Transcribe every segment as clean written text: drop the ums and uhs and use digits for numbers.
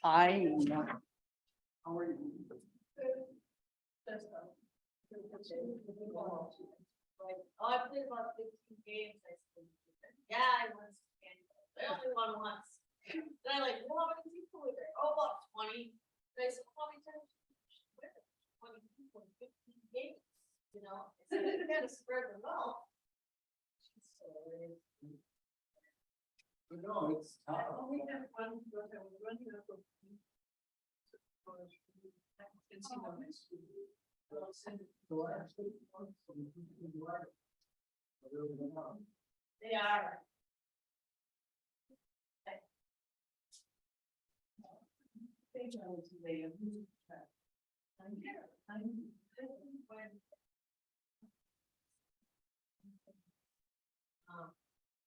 Hi. How are you? I played about 15 games. I said, yeah, I won. I only won once. Then I like, well, how many people were there? Oh, about 20. And I said, how many times did you win? 20 people in 15 games. You know, I said, you gotta spread the wealth. No, it's tough. We have fun, but I was running up a. They are.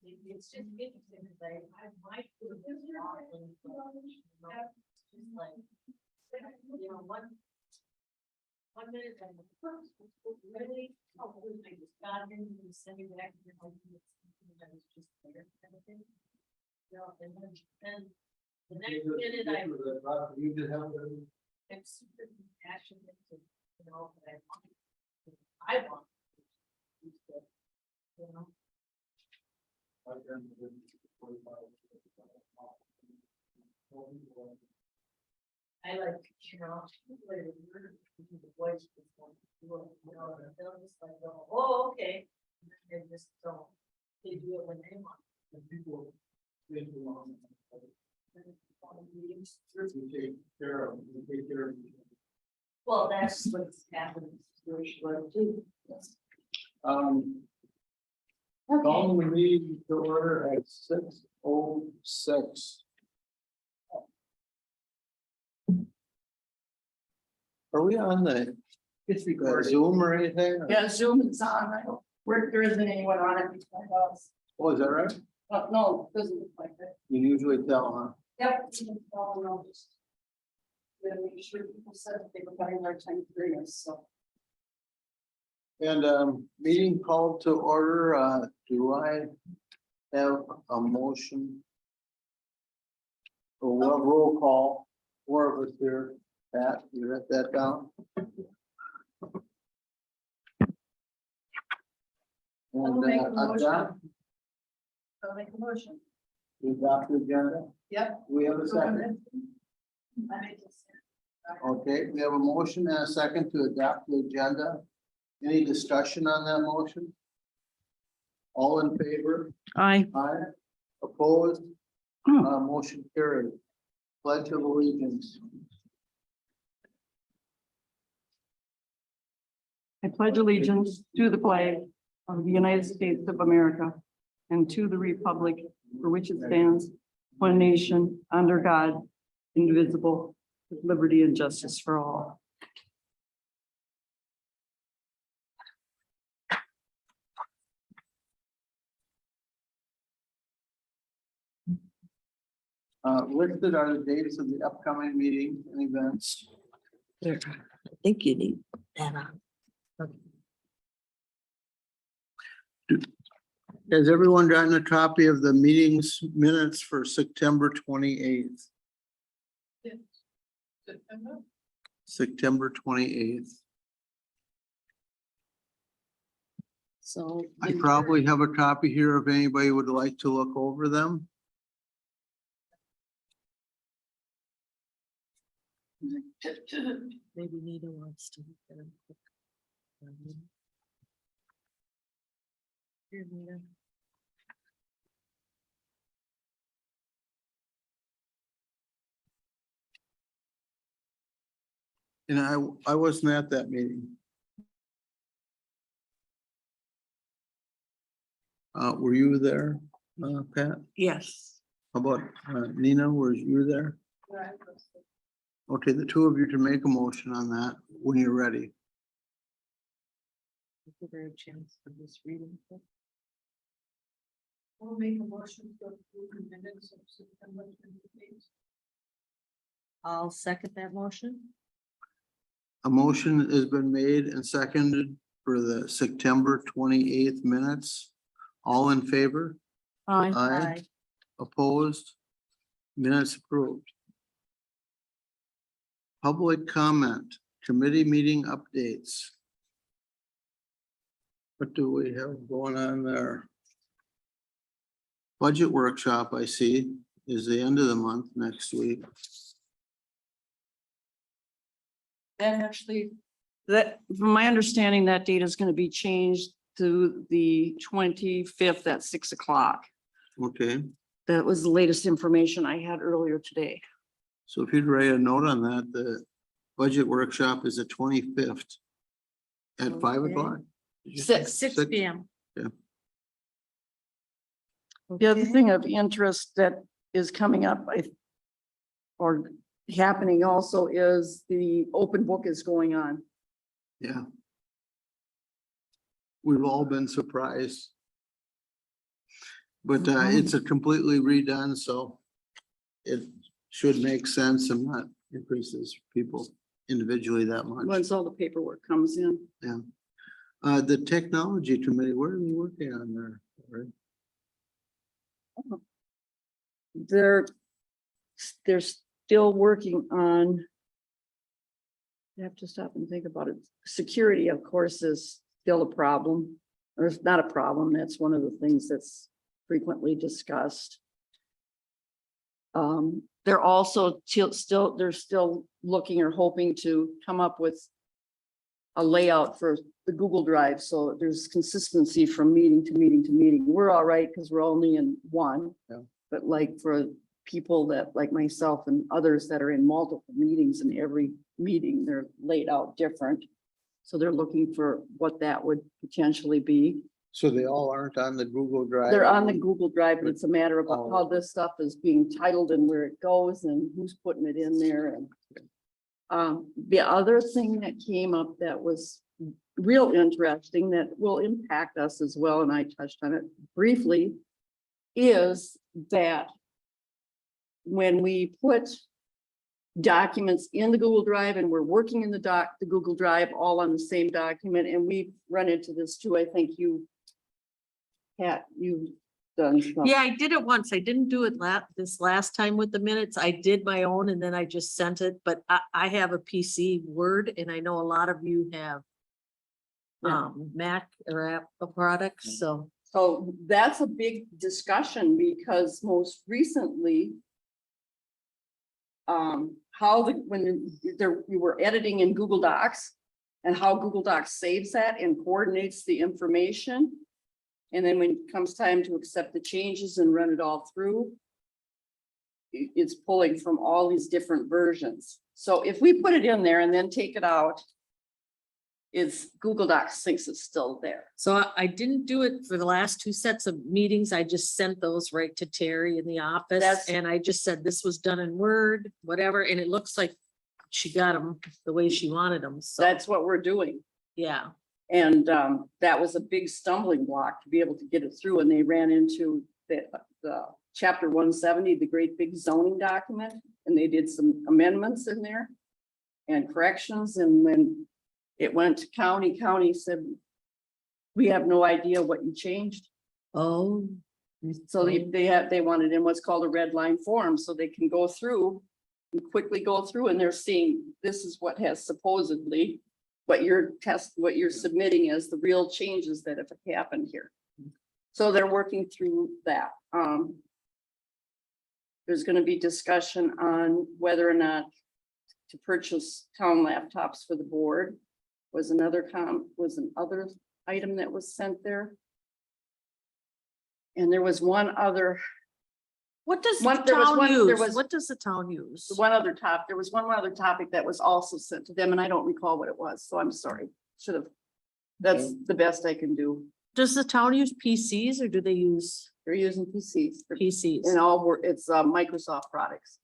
It's just interesting because I might. Just like, you know, one minute I'm really, oh, I just got in and sent it back. And I was just there kind of thing. You know, and then the next minute I'm super passionate to, you know, that I want. You know. I like, you know, the voice was one, you know, and they'll just like, go, oh, okay. And they just don't, they do it when they want. And people, they belong. Meetings. We take care of, we take care of. Well, that's what's happening. Too. Calling the meeting to order at 6:06. Are we on the It's recorded. Zoom or anything? Yeah, Zoom is on. I don't, there isn't anyone on it. Besides us. Oh, is that right? No, it doesn't look like that. You usually tell, huh? Yep. No, just. Yeah, make sure people said that they were buying our time to bring us, so. And meeting called to order, do I have a motion? Or what roll call, four of us here, Pat, you write that down? I'll make a And motion. adopt, I'll make a motion. we adopt the agenda, Yep. we have a second. I make this. Okay, we have a motion and a second to adopt the agenda. Any discussion on that motion? All in favor? Aye. Aye. Opposed? Motion carried. Pledge of allegiance. I pledge allegiance to the flag of the United States of America and to the republic for which it stands, one nation, under God, indivisible, with liberty and justice for all. Listed are the dates of the upcoming meetings and events. There, I think you need that on. Has everyone gotten a copy of the meetings minutes for September 28th? September 28th. So. I probably have a copy here if anybody would like to look over them. Maybe Nita wants to. look at 'em quick. Here, Nita. And I wasn't at that meeting. Were you there, Pat? Yes. How about Nina, were you there? Okay, the two of you can make a motion on that when you're ready. Give her a chance for this reading. We'll make a motion to approve the minutes of September 28th. I'll second that motion. A motion has been made and seconded for the September 28th minutes. All in favor? Aye. Aye. Opposed? Minutes approved. Public comment, committee meeting updates. What do we have going on there? Budget workshop, I see, is the end of the month next week. That actually, that, from my understanding, that date is gonna be changed to the 25th at 6 o'clock. Okay, That was the latest information I had earlier today. so if you'd write a note on that, the budget workshop is the 25th at 5 Okay. o'clock. Did you say? 6 P.M. The other thing of interest that is coming up, or happening also, is the open book is going on. Yeah. We've all been surprised. But it's a completely redone, so it should make sense and not increases people individually that much. Once all the paperwork comes in. The technology committee, what are they working on there? Lori? They're still working on. You have to stop and think about it. Security, of course, is still a problem, or it's not a problem. That's one of the things that's frequently discussed. They're also they're still looking or hoping to come up with a layout for the Google Drive, so there's consistency from meeting to meeting to meeting. We're all right because we're only in one. Yeah. But like for people that, like myself and others that are in multiple meetings, and every meeting, they're laid out different. So they're looking for what that would potentially be. So they all aren't on the Google Drive? They're on the Google Drive, but it's a matter of Oh. how this stuff is being titled and where it goes and who's putting it in there. And the other thing that came up that was real interesting, that will impact us as well, and I touched on it briefly, is that when we put documents in the Google Drive and we're working in the Google Drive all on the same document, and we've run into this too, I think you've done some. Yeah, I did it once. I didn't do it this last time with the minutes. I did my own and then I just sent it, but I have a PC Word and I know a lot of you have Yeah. Mac or Apple products, so. So that's a big discussion, because most recently, we were editing in Google Docs, and how Google Docs saves that and coordinates the information. And then when it comes time to accept the changes and run it all through, it's pulling from all these different versions. So if we put it in there and then take it out, Google Docs thinks it's still there. So I didn't do it for the last 2 sets of meetings. I just sent those right to Terry in the office. That's- And I just said, this was done in Word, whatever, and it looks like she got them the way she wanted them, so, That's what we're doing. yeah. And that was a big stumbling block to be able to get it through, and they ran into the chapter 170, the great big zoning document, and they did some amendments in there and corrections, and when it went to county said, we have no idea what you changed. Oh. So they wanted in what's called a red line form, so they can go through and quickly go through, and they're seeing, this is what has supposedly, what you're submitting as the real changes that have happened here. So they're working through that. There's gonna be discussion on whether or not to purchase town laptops for the board, was another item that was sent there. And there was one other What does the there was town one- there use? was- What does the town use? there was one other topic that was also sent to them, and I don't recall what it was, so I'm sorry. Should have. That's the best I can do. Does the town use PCs or do they use They're using PCs. PCs? And all work, it's Microsoft products.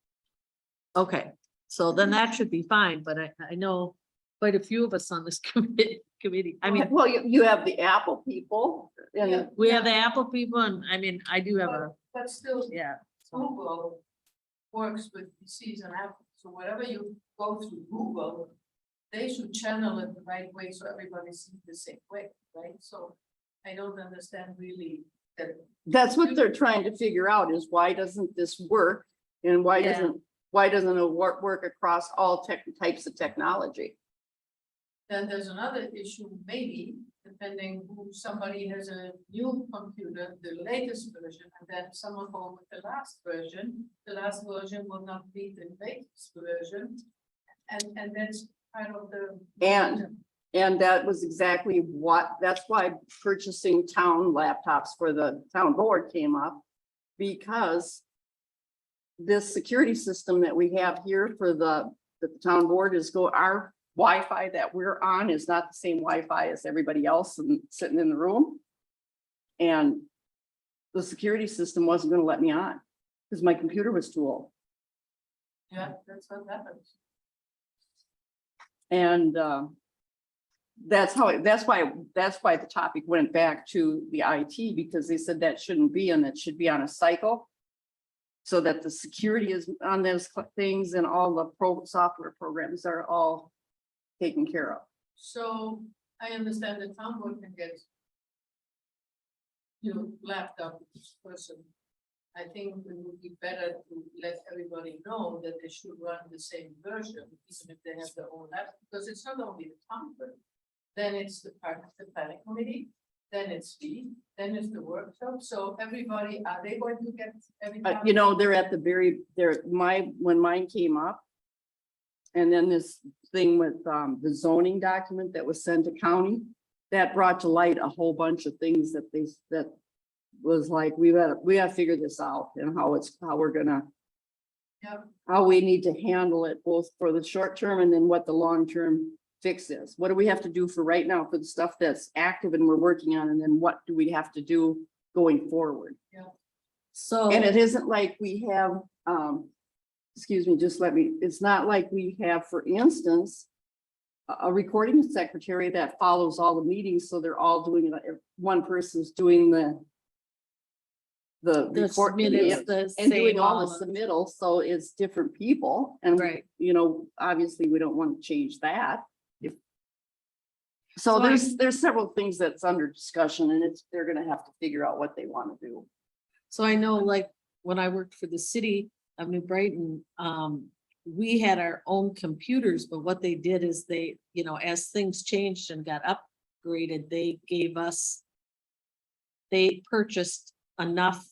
Okay, so then that should be fine, but I know quite a few of us on this committee. I mean, Well, you have the Apple people, and we have the Apple people and I mean, I do have a, But still, yeah. Google works with PCs and Apple, so whatever you go through Google, they should channel it the right way so everybody sees the same way, right? So I don't understand really that. that's what they're trying to figure out, is why doesn't this work? And why Yeah. doesn't why doesn't it work across all types of technology? Then there's another issue, maybe, depending who, somebody has a new computer, the latest version, and then someone go with the last version will not be the latest version. And that's kind of the. And that was exactly that's why purchasing town laptops for the town board came up. Because this security system that we have here for the town board our Wi-Fi that we're on is not the same Wi-Fi as everybody else sitting in the room. And the security system wasn't gonna let me on because my computer was too old. Yeah, that's what happens. And that's why the topic went back to the IT, because they said that shouldn't be, and it should be on a cycle. So that the security is on those things and all the software programs are all taken care of. So I understand the town board can get laptop each person. I think it would be better to let everybody know that they should run the same version, even if they have their own laptop, because it's not only the town board. Then it's the planning committee, then it's me, then it's the workshop, so everybody, are they going to get everything? You know, they're at the when mine came up. And then this thing with the zoning document that was sent to county, that brought to light a whole bunch of things that was like, we gotta figure this out and how we're gonna. Yep. How we need to handle it both for the short term and then what the long term fix is. What do we have to do for right now for the stuff that's active and we're working on, and then what do we have to do going forward? So. And it isn't like we have, excuse me, it's not like we have, for instance, a recording secretary that follows all the meetings, so they're all doing, one person's doing the report minutes, and doing all the submittals, so it's different people. And, Right. you know, obviously we don't want to change that. So So there's several things that's under discussion, and they're gonna have to figure out what they want to do. So I know, like, when I worked for the city of New Brighton, we had our own computers, but what they did is they, you know, as things changed and got upgraded, they purchased enough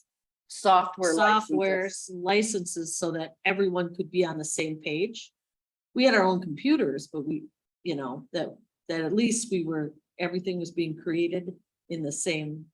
Software licenses so that everyone could be on the same page. We had our own computers, but we, you know, that at least everything was being created in the same,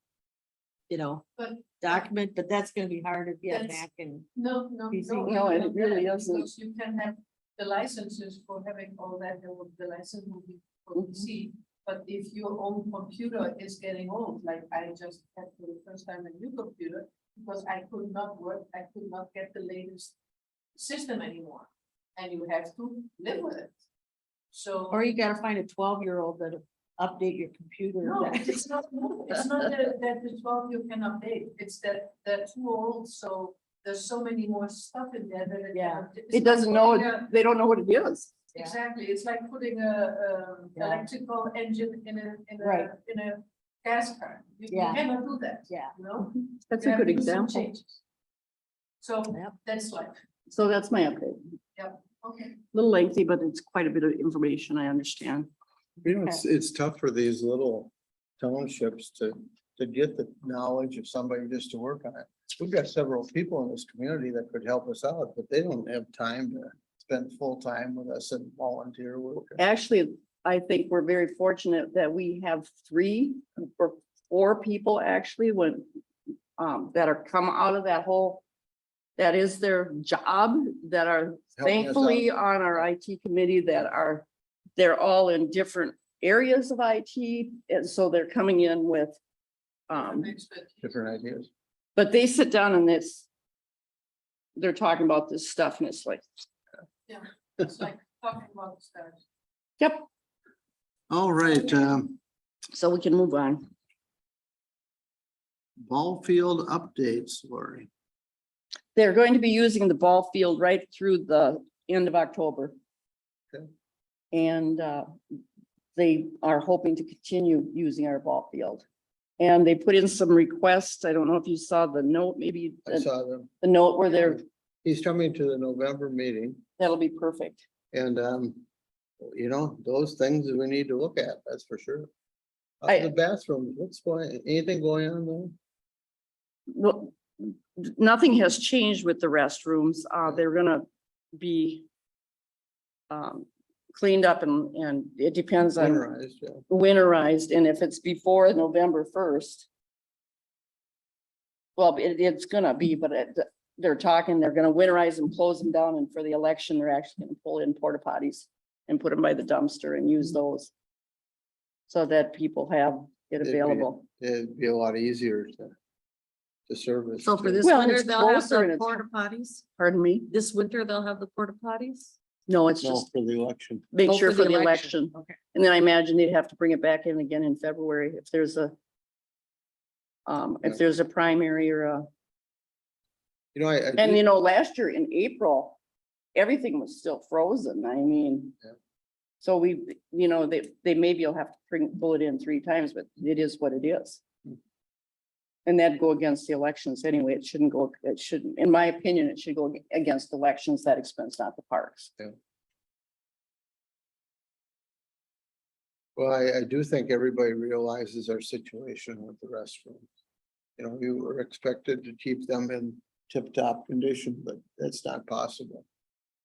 you know, But document, but that's gonna be hard to get That's- back and. no, No, it really isn't. because you can have the licenses for having all that, the license will be for PC. But if your own computer is getting old, like I just had for the first time a new computer, because I could not get the latest system anymore. And you have to live with it. So. Or you gotta find a 12-year-old that'll update your computer. No, it's not that the 12 you can update, it's that they're too old, so there's so many more stuff in there that it. Yeah. it's It like doesn't know, putting a- they don't know what it is. Yeah. Exactly, it's like putting Yeah. electrical engine Right. in a gas car. You Yeah. cannot do that, Yeah. you know? That's You a have good to do some example. changes. So Yep. that's life, So that's my update. okay. Little lengthy, but it's quite a bit of information, I understand. You know, it's tough for these little townships to get the knowledge of somebody just to work on it. We've got several people in this community that could help us out, but they don't have time to spend full time with us and volunteer work. Actually, I think we're very fortunate that we have 3 or 4 people actually that are come out of that is their job, that are Helping us thankfully on our IT committee they're all in different areas of IT. And so they're coming in with, Different ideas. but they sit down and they're talking about this stuff and it's like, It's like talking about the stars. yep, All right, so we can move on. ball field updates, Lori. They're going to be using the ball field right through the end of October. Okay. And they are hoping to continue using our ball field. And they put in some requests. I don't know if you saw the note, maybe I saw them. the note where they're He's coming to the November meeting That'll be perfect. and, you know, those things that we need to look at, that's for sure. I- The bathroom, anything going on there? Well, nothing has changed with the restrooms. They're gonna be cleaned up and it depends on Winterized, yeah. winterized, and if it's before November 1st. Well, it's gonna be, but they're talking, they're gonna winterize and close them down, and for the election, they're actually gonna pull in porta potties and put them by the dumpster and use those. So that people have it It'd be- available. It'd be a lot easier to service. So for too. this Well, and winter, it's they'll have closer and the it's- porta potties? Pardon me? This winter, they'll have the porta potties? No, it's No, just for the election. make Oh, sure for the election. Okay. And then I imagine they'd have to bring it back in again in February if there's a if there's a primary or a, You know, and you know, last year in April, everything was still frozen. I mean. Yeah. So we, you know, they maybe will have to pull it in 3 times, but it is what it is. Hmm. And that'd go against the elections anyway. It shouldn't, in my opinion, it should go against elections, that expense, not the parks. well, I do think everybody realizes our situation with the restrooms. You know, we were expected to keep them in tip-top condition, but that's not possible.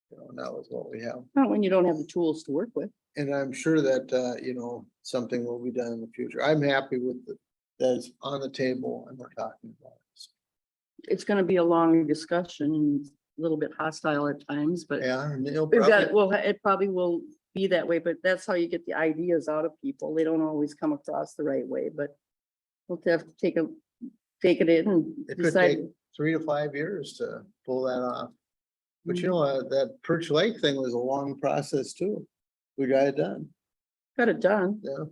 You know, not with what we have. Not when you don't have the tools to work with. And I'm sure that, you know, something will be done in the future. I'm happy with that's on the table and we're talking about it. It's gonna be a long discussion and a little bit hostile at times, but Yeah, and it'll we've got, probably, well, it probably will be that way, but that's how you get the ideas out of people. They don't always come across the right way, but we'll have to take it in and it could decide. take 3 to 5 years to pull that off. But Mm-hmm. you know, that Perch Lake thing was a long process too. We got it done, Got it done. yeah.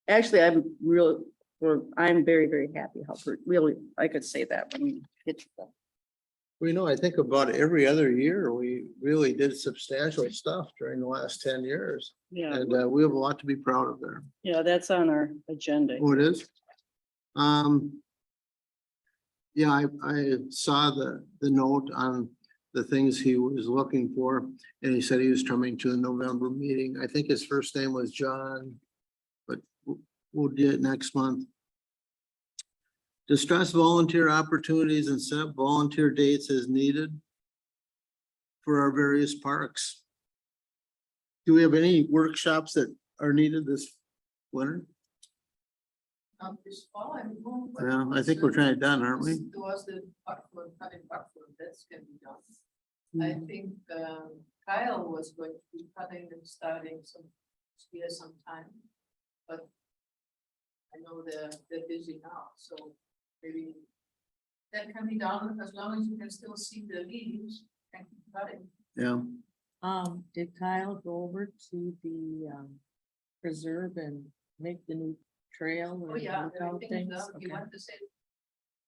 Actually, I'm very, very happy how, really, I could say that when we get to that. We know, I think about every other year, we really did substantial stuff during the last 10 years. Yeah, And we have a lot to be proud of there. yeah, that's on our agenda. Oh, it is? Yeah, I saw the note on the things he was looking for, and he said he was coming to the November meeting. I think his first name was John, but we'll do it next month. Discuss volunteer opportunities and set up volunteer dates as needed for our various parks. Do we have any workshops that are needed this winter? Not this fall, I mean. Yeah, I think we're trying it done, aren't we? There was the Buckford, cutting Buckford, that's gonna be done. I think Kyle was going to be cutting and starting some here sometime. But I know they're busy now, so maybe that can be done as long as you can still see the leaves and keep cutting. Yeah. Did Kyle go over to the preserve and make the new trail? Oh, and yeah, look out everything's things? done. He Okay. went to say,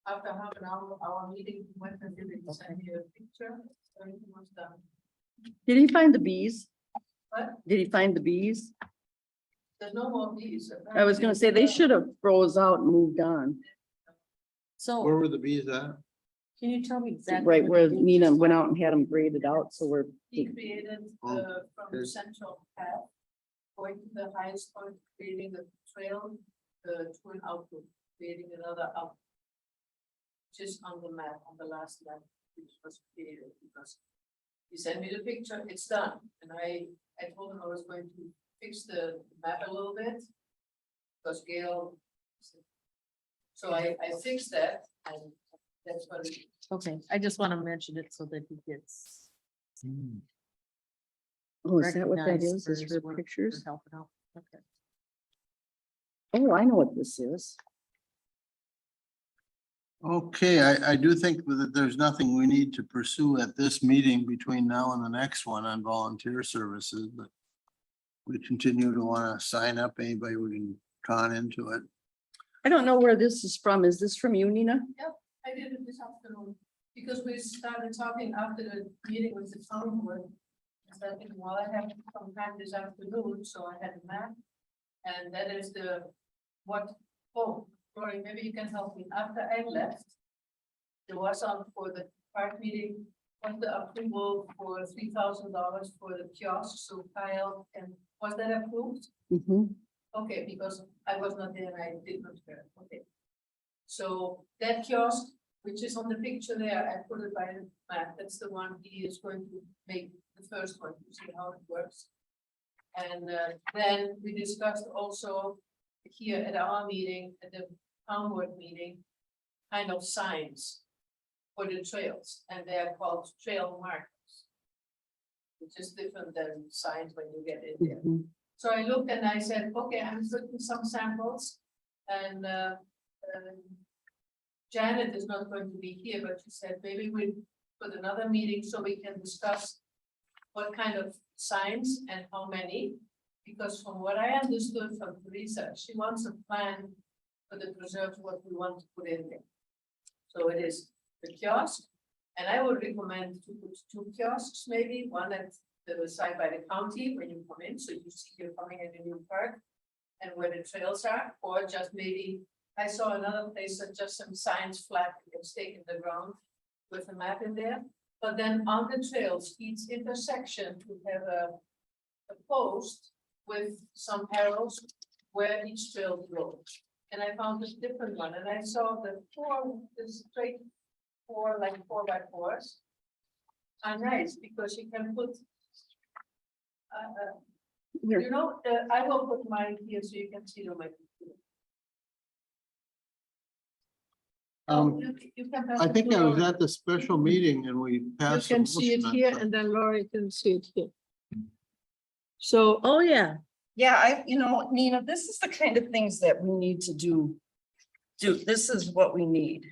after half an hour, our meeting, he went and did it, he sent me a picture, everything was done. Did he find the bees? What? Did he find the bees? There's no more bees. I was gonna say, they should have froze out and moved on, So Where were the bees at? can you tell me exactly? right what where they did? Nina went out and had them graded out, so we're, He created Oh, from good. Central Path, going to the highest point, creating a trail, to an outlook, creating another outlook. Just on the map, on the last map, which was created, because he sent me the picture, it's done, and I told him I was going to fix the map a little bit. Because Gail. So I fixed that, and that's what it. Okay, I just want to mention it so that he gets oh, is that what that recognized is? for Is his her work, for pictures? helping out. Okay. Oh, I know what this is. Okay, I do think that there's nothing we need to pursue at this meeting between now and the next one on volunteer services, but we continue to want to sign up anybody we can con into it. I don't know where this is from. Is this from you, Nina? I did it this afternoon, because we started talking after the meeting with the town board. I said, well, I have some time this afternoon, so I had a map. And that is Rory, maybe you can help me. After I left, there was on for the park meeting, was the approval for $3,000 for the kiosk, so Kyle, and was that approved? Okay, because I was not there and I did not hear, okay. So that kiosk, which is on the picture there, I put it by the map, that's the one he is going to make the first one, to see how it works. And then we discussed also here at our meeting, at the town board meeting, kind of signs for the trails, and they are called trail markers, which is different than signs when you get in there. So I looked and I said, okay, I'm looking some samples, and Janet is not going to be here, but she said maybe we put another meeting so we can discuss what kind of signs and how many. Because from what I understood from Teresa, she wants a plan for the preserves, what we want to put in there. So it is the kiosk, and I would recommend to put 2 kiosks, maybe one at the side by the county when you come in, so you see you're coming in the new park and where the trails are, or just maybe, I saw another place that just some signs flat and stake in the ground with a map in there. But then on the trails, each intersection to have a post with some arrows where each trail goes. And I found this different one, and I saw the 4, the straight 4, like 4x4s. Are nice because you can put. You know, I will put mine here so you can see it on my computer. You can pass I it think to I was Laura. at the special meeting and we You passed. a can see it motion on here something. and then Laura can see it here. So, Oh, yeah. Yeah, Nina, this is the kind of things that we need to do. This is what we need.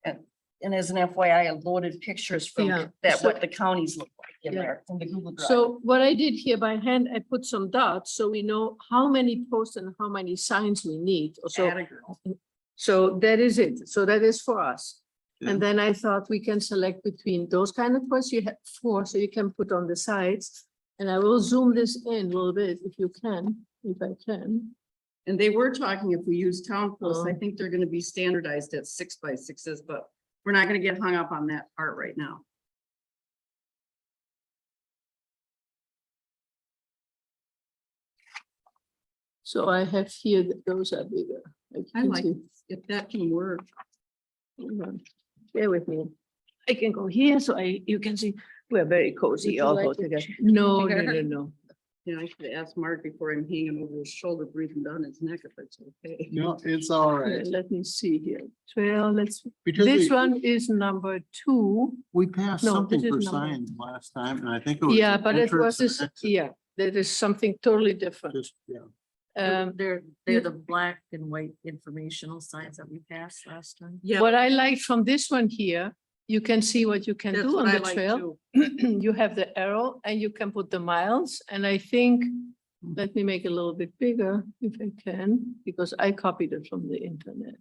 And as an FYI, I loaded pictures from Yeah, that, so- what the counties look like in Yeah. there, in the Google Drive. so what I did here by hand, I put some dots so we know how many posts and how many signs we need. So, Atta girl. so that is it. So that is for us. Yeah. And then I thought we can select between those kind of posts. You have 4, so you can put on the sides. And I will zoom this in a little bit if you can, if I can. And they were talking, if we use town posts, I Oh. think they're gonna be standardized at 6x6s, but we're not gonna get hung up on that part right now. So I have here, those are bigger. you I can like, see. if that can work. Hold on. Bear with me. I can go here so you can see, we're very Would cozy you all like go it together. No, no, bigger? no, no. Yeah, I should ask Mark before I'm hanging over his shoulder, breathing down his neck if it's okay. No, it's all Yeah, right. let me see here. Well, Because this we, one is number 2. we passed No, something this for is number- signs last time and I think it was. Yeah, the but it entrance was and this, exit. yeah, that is something totally different. Just, yeah. They're yeah. the black and white informational signs that we passed last time. Yeah, What I liked from this one here, you can see what you can that's do what on I the like trail. too. You have the arrow and you can put the miles, and I think, let me make it a little bit bigger if I can, because I copied it from the internet.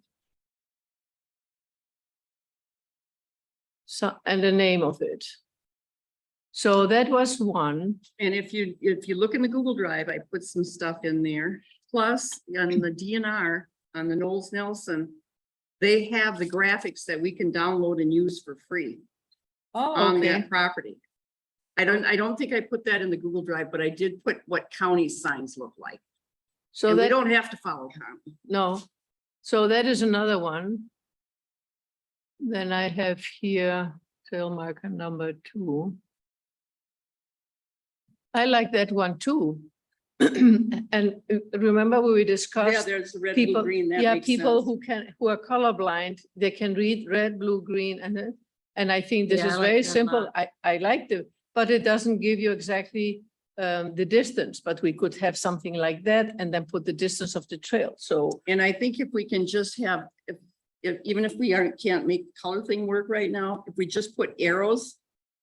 So, and the name of it. So that was one. And if you look in the Google Drive, I put some stuff in there. Plus, on the DNR, on the Knowles Nelson, they have the graphics that we can download and use for free on okay. that property. I don't think I put that in the Google Drive, but I did put what county signs look like. So And we that, don't have to follow county. no, so that is another one. Then I have here trail marker number 2. I like that one too. And remember we Yeah, discussed there's the red, blue, people, green. That yeah, makes people sense. who are colorblind, they can read red, blue, green, and I think this Yeah, I is like very that a simple. lot. I like the, but it doesn't give you exactly the distance, but we could have something like that and then put the distance of the trail. So, And I think if we can just have, even if we can't make the color thing work right now, if we just put arrows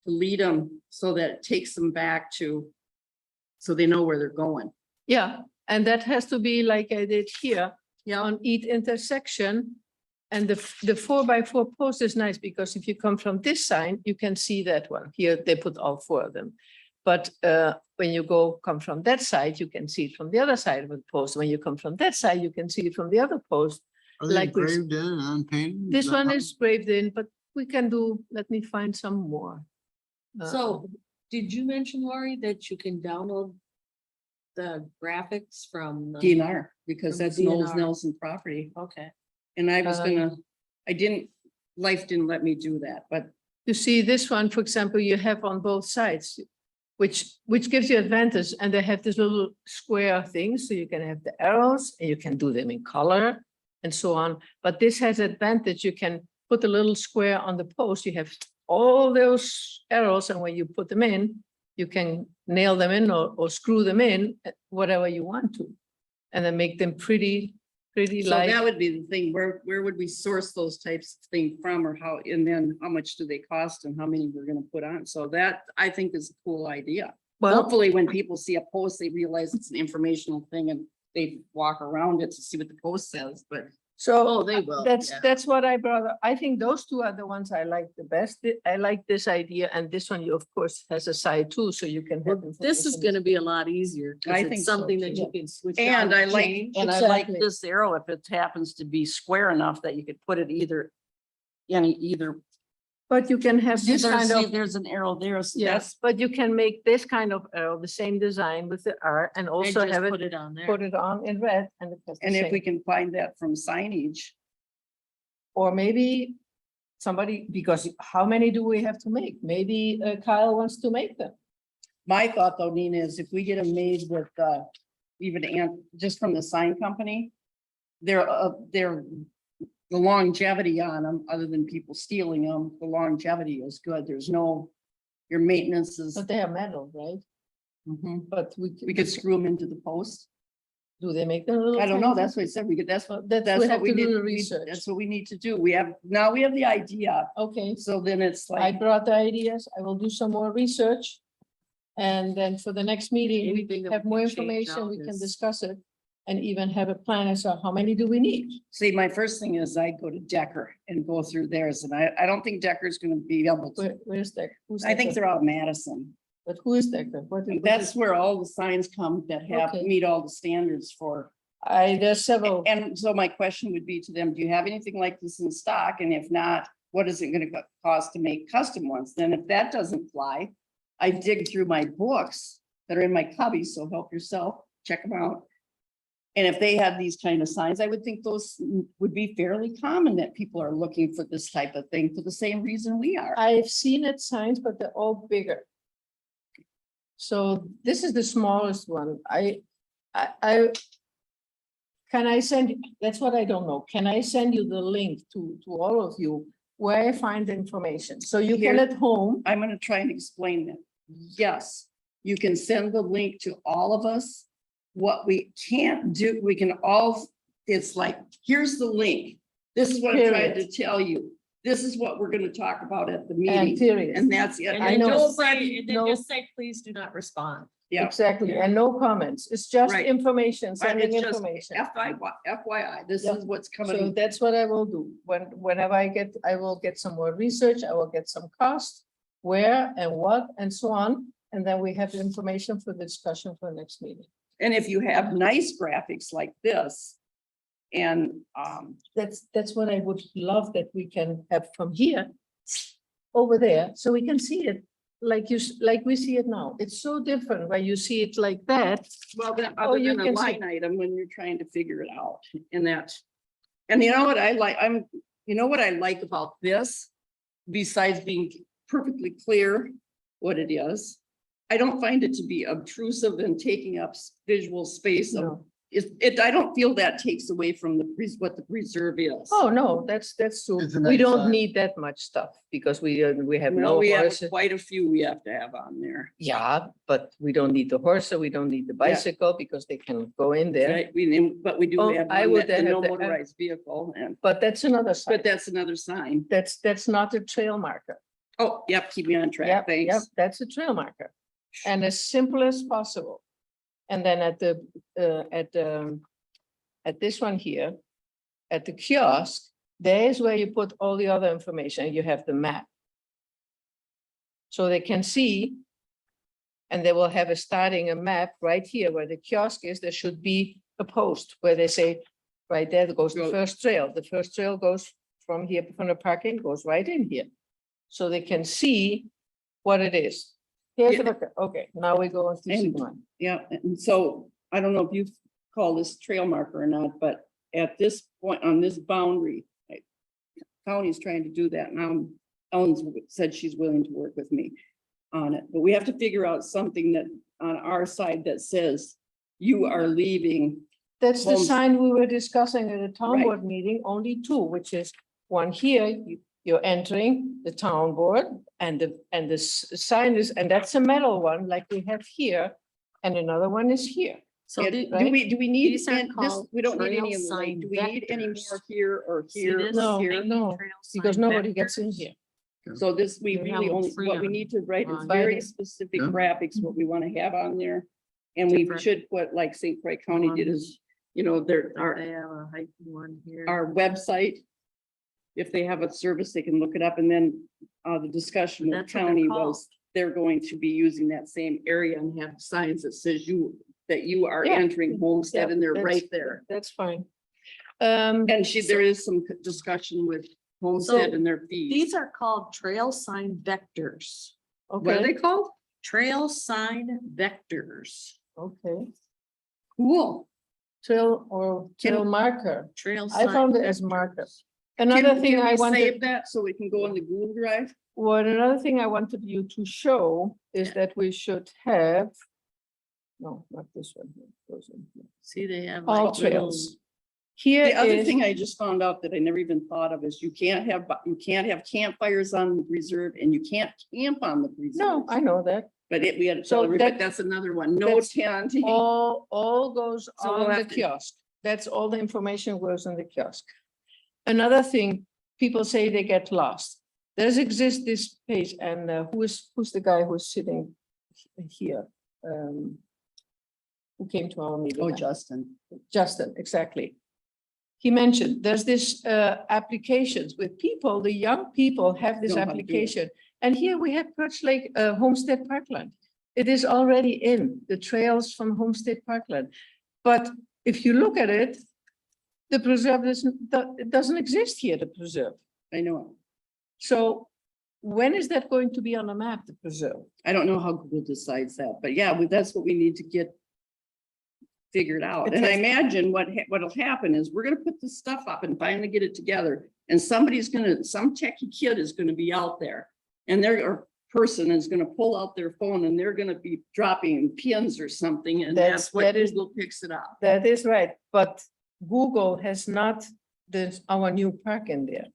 to lead them so that it takes them back to, so they know where they're going. yeah, and that has to be like I did here. Yeah. On each intersection. And the 4x4 post is nice because if you come from this side, you can see that one. Here, they put all 4 of them. But when you come from that side, you can see it from the other side of the post. When you come from that side, you can see it from the other post. Are they Like this. engraved in and unpainted? This Is that one how- is engraved in, but we can do, let me find some more. So, did you mention, Lori, that you can download the graphics from? the- DNR, because From that's Knowles DNR. Nelson property. Okay, And I was Uh, gonna, life didn't let me do that, but You see this one, for example, you have on both sides, which gives you advantage, and they have this little square thing, so you can have the arrows, and you can do them in color and so on. But this has advantage, you can put a little square on the post, you have all those arrows, and when you put them in, you can nail them in or screw them in, whatever you want to. And then make them pretty so like. that would be the thing, where would we source those types of things from, or how, and then how much do they cost and how many we're gonna put on? So that, I think, is a cool idea. Well, Hopefully, when people see a post, they realize it's an informational thing and they walk around it to see what the post says, but so. oh, they will. yeah. That's what I brought up. I think those two are the ones I like the best. I like this idea, and this one, you of course, has a side too, so you can. have This is information. gonna be a lot easier. 'cause I it's think so, something that too. you can switch. And on I and like, change. and I like Exactly. this arrow if it happens to be square enough that you could put it either. Either. But you can have this kind of, There's an arrow there, so yes, but you can make this kind of arrow, the same design with the R, and And also just have put it, it on there. put it on in red, and it has the and if we same. can find that from signage. Or maybe somebody, because how many do we have to make? Maybe Kyle wants to make them. My thought though, Nina, is if we get them made with, even just from the sign company. They're the longevity on them, other than people stealing them, the longevity is good. There's no, your maintenance is. But they are metal, right? Mhm. But We could screw them into the post. do they make them a little? I don't know. tiny? That's what I said. We could, that's what, That's, that's we what have we to do need. the research. That's what we need to do. We have, now we have the idea. Okay, So then it's I like, brought the ideas. I will do some more research. And then for the next meeting, we Anything that have we more can change information, out we can is- discuss it. And even have a plan as to how many do we need? see, my first thing is I go to Decker and go through theirs, and I don't think Decker's gonna be able to. Where's Decker? Who's I think Decker? they're out of Madison. But who is Decker? That's where all the signs come that have, Okay. meet all the standards for. There's several. And so my question would be to them, do you have anything like this in stock? And if not, what is it gonna cost to make custom ones? Then if that doesn't fly, I dig through my books that are in my cubby, so help yourself, check them out. And if they had these kind of signs, I would think those would be fairly common, that people are looking for this type of thing for the same reason we are. I've seen it signs, but they're all bigger. So this is the smallest one. Can I send, that's what I don't know. Can I send you the link to all of you where I find the information? So you can Here. at home, I'm gonna try and explain that. Yes, you can send the link to all of us. What we can't do, we can all, it's like, here's the link. This is what I'm trying to Period. tell you. This is what we're gonna talk about at the and meeting, period. and that's it. And I then know. just say, and then No. just say, please do not respond. Yeah. Exactly, and no comments. It's just Right. information, sending It's just information. FYI, this Yep. is what's So coming. that's what I will do. Whenever I will get some more research, I will get some cost, where and what and so on. And then we have the information for the discussion for the next meeting. And if you have nice graphics like this, and, That's what I would love that we can have from here over there, so we can see it like we see it now. It's so different when you see it like that. well, then, Oh, other you than a can see- line item when you're trying to figure it out in that. And you know what I like, you know what I like about this? Besides being perfectly clear what it is, I don't find it to be obtrusive and taking up visual space of, No. I don't feel that takes away from what the preserve is. Oh, no, that's true. It's a We nice don't sign. need that much stuff because we have No, no we have horses. quite a few we have to have on there. Yeah, but we don't need the horse, we don't need the bicycle because they can go in there. Right, but we do Oh, have I one would that, the have no the- motorized vehicle, and, But that's another but side. that's another sign. That's not a trail marker. Oh, yep, keep me on track, Yep, yep, thanks. that's a trail marker. And as simple as possible. And then at this one here, at the kiosk, there is where you put all the other information. You have the map. So they can see, and they will have a map right here where the kiosk is. There should be a post where they say, right there goes the Go- first trail. The first trail goes from here, from the parking, goes right in here. So they can see what it is. Here's Yeah. the, okay, now we go into And- Sigma. Yeah, and so I don't know if you call this trail marker or not, but at this point on this boundary, like, county's trying to do that now. Ellen's said she's willing to work with me on it, but we have to figure out something that on our side that says you are leaving. That's the Homes- sign we were discussing at the town Right. board meeting, only two, which is one here, you're entering the town board, and the sign is, and that's a metal one, like we have here, and another one is here. So And the- do we need, these are and this, called we don't need trail any of them, like, sign do we need any vectors. more here or See here this? No, or here? no, Trail because sign nobody gets in vectors. here. So this, we You have really them only, free what we on- need to write is on- very Friday. specific Yeah. graphics, what we want to have on there. And we Different. should, what like St. Croix County did is, you know, there They are have a hiking one here. our website. If they have a service, they can look it up, and then the discussion with That's what they're county called. was, they're going to be using that same area and have signs that says that you are Yeah. entering Homestead, Yeah, and they're that's- right there. That's fine. And there is some discussion with Homestead So and their fees. These are called trail sign vectors. What are Okay, they called? Trail sign vectors. okay, Cool. trail or trail marker, Trail. I sign found it as vectors. marker. Another thing Can I we wanted. save that so we can go in the Google Drive? Well, another thing I wanted you to show is that we should have. No, not this one. Here, goes in here. See, they have. All like little- trails. Here The other is, thing I just found out that I never even thought of is you can't have campfires on the reserve and you can't camp on the reserve. no, I know that, But we had to So tell everybody, that- that's another one. No that's tenting. all goes So we'll on the have to- kiosk. That's all the information goes on the kiosk. Another thing, people say they get lost. There's this page, and who's the guy who's sitting here? Who came to our meeting? Oh, Justin. Justin, exactly. He mentioned, there's this applications with people, the young people have this Know how to do it. application. And here we have Perch Lake Homestead Parkland. It is already in the trails from Homestead Parkland. But if you look at it, the preserve it doesn't exist here, the preserve. I know. So when is that going to be on the map, the preserve? I don't know how Google decides that, but yeah, that's what we need to get figured out. It And I has- imagine what'll happen is we're gonna put this stuff up and finally get it together. And some techie kid is gonna be out there. And or person is gonna pull out their phone and they're gonna be dropping pins or something, and that's what that is- Google picks it up. That is right, but Google has not our new park in there.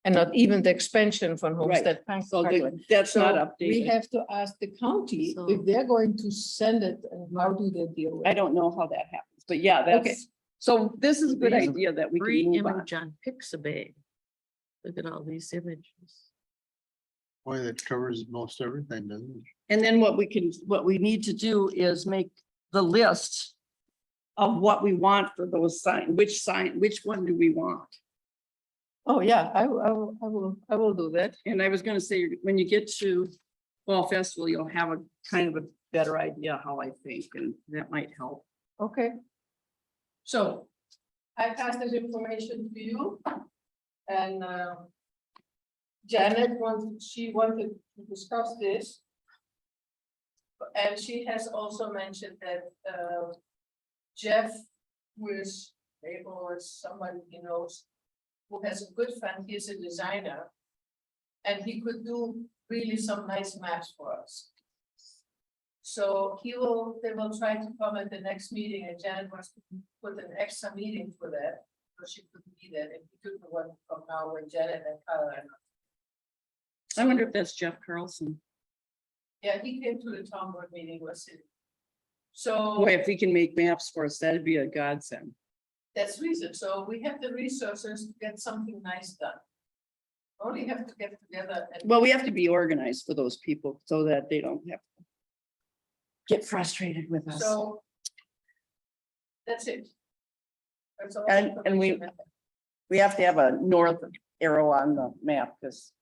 And not even the expansion from Right. Homestead Park. So Parkland. that's not So we updated. have to ask the county So- if they're going to send it and how do they deal with I it? don't know how that happens, but yeah, Okay. that's, so this is a good These are idea that we Free can move on. image on Pixabay. Look at all these images. Boy, that covers most everything, doesn't it? And then what we need to do is make the list of what we want for those which one do we want? Oh, yeah, I will do that. And I was gonna say, when you get to Fall Festival, you'll have a kind of a better idea how I think, and that might help. Okay. So I passed this information to you. And Janet she wanted to discuss this. And she has also mentioned that Jeff, who is able or somebody he knows, who has a good friend, he's a designer. And he could do really some nice maps for us. So they will try to come at the next meeting, and Janet wants to put an extra meeting for that, because she couldn't be there, and we took the one from now when Janet and Carla. I wonder if that's Jeff Carlson. Yeah, he came to the town board meeting, was it? So Boy, if he can make maps for us, that'd be a godsend. that's reason, so we have the resources to get something nice done. Only have to get together and. Well, we have to be organized for those people so that they don't have to get frustrated with us. So. That's it. That's all. And we- information I have. We have to have a north arrow on the map, because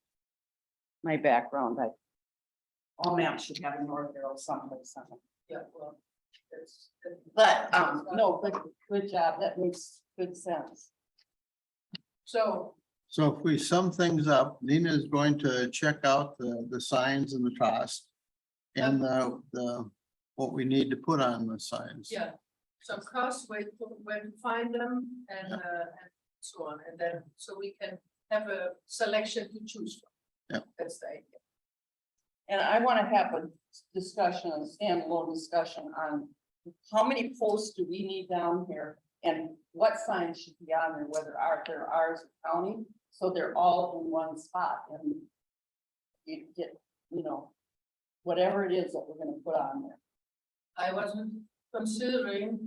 my background, all maps should have a north arrow someplace on it. Yeah, well. that's- But, no, good job. That makes good sense. So So if we sum things up, Nina is going to check out the signs and the cost. And what we need to put on the signs. Yeah, some costs, where to find them and so on, and then, so we can have a selection to choose from. Yeah. That's the idea. And I want to have a discussion, a standalone discussion on how many posts do we need down here? And what signs should be on there, whether they're ours or county, so they're all in one spot and you get, whatever it is that we're gonna put on there. I wasn't considering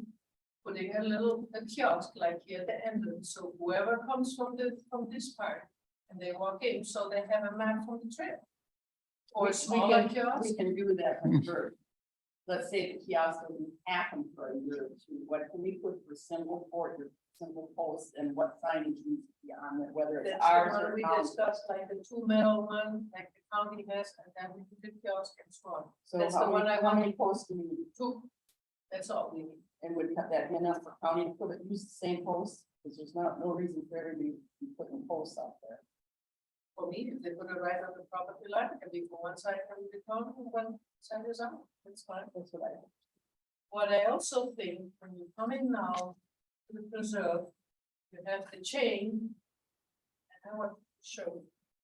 putting a kiosk like here at the entrance, so whoever comes from this part and they walk in, so they have a map from the trail. Or a smaller kiosk. We can do that for, let's say the kiosk doesn't happen for a year or two, what can we put for symbol posts and what signage needs to be on there, whether it's That's the ours one or we county. discussed, like the 2 metal one, like the county has, and then we do the kiosk and so on. So That's the how one many, I how many wanted. posts do we need? 2, that's all we need. And would cut that enough for county to put it, use the same posts, because there's no reason for everybody to be putting posts out there. For me, if they put it right on the property line, it can be for one side from the town and one side is out, that's fine. That's what I. What I also think, when you come in now to the preserve, you have the chain. And I want to show, you.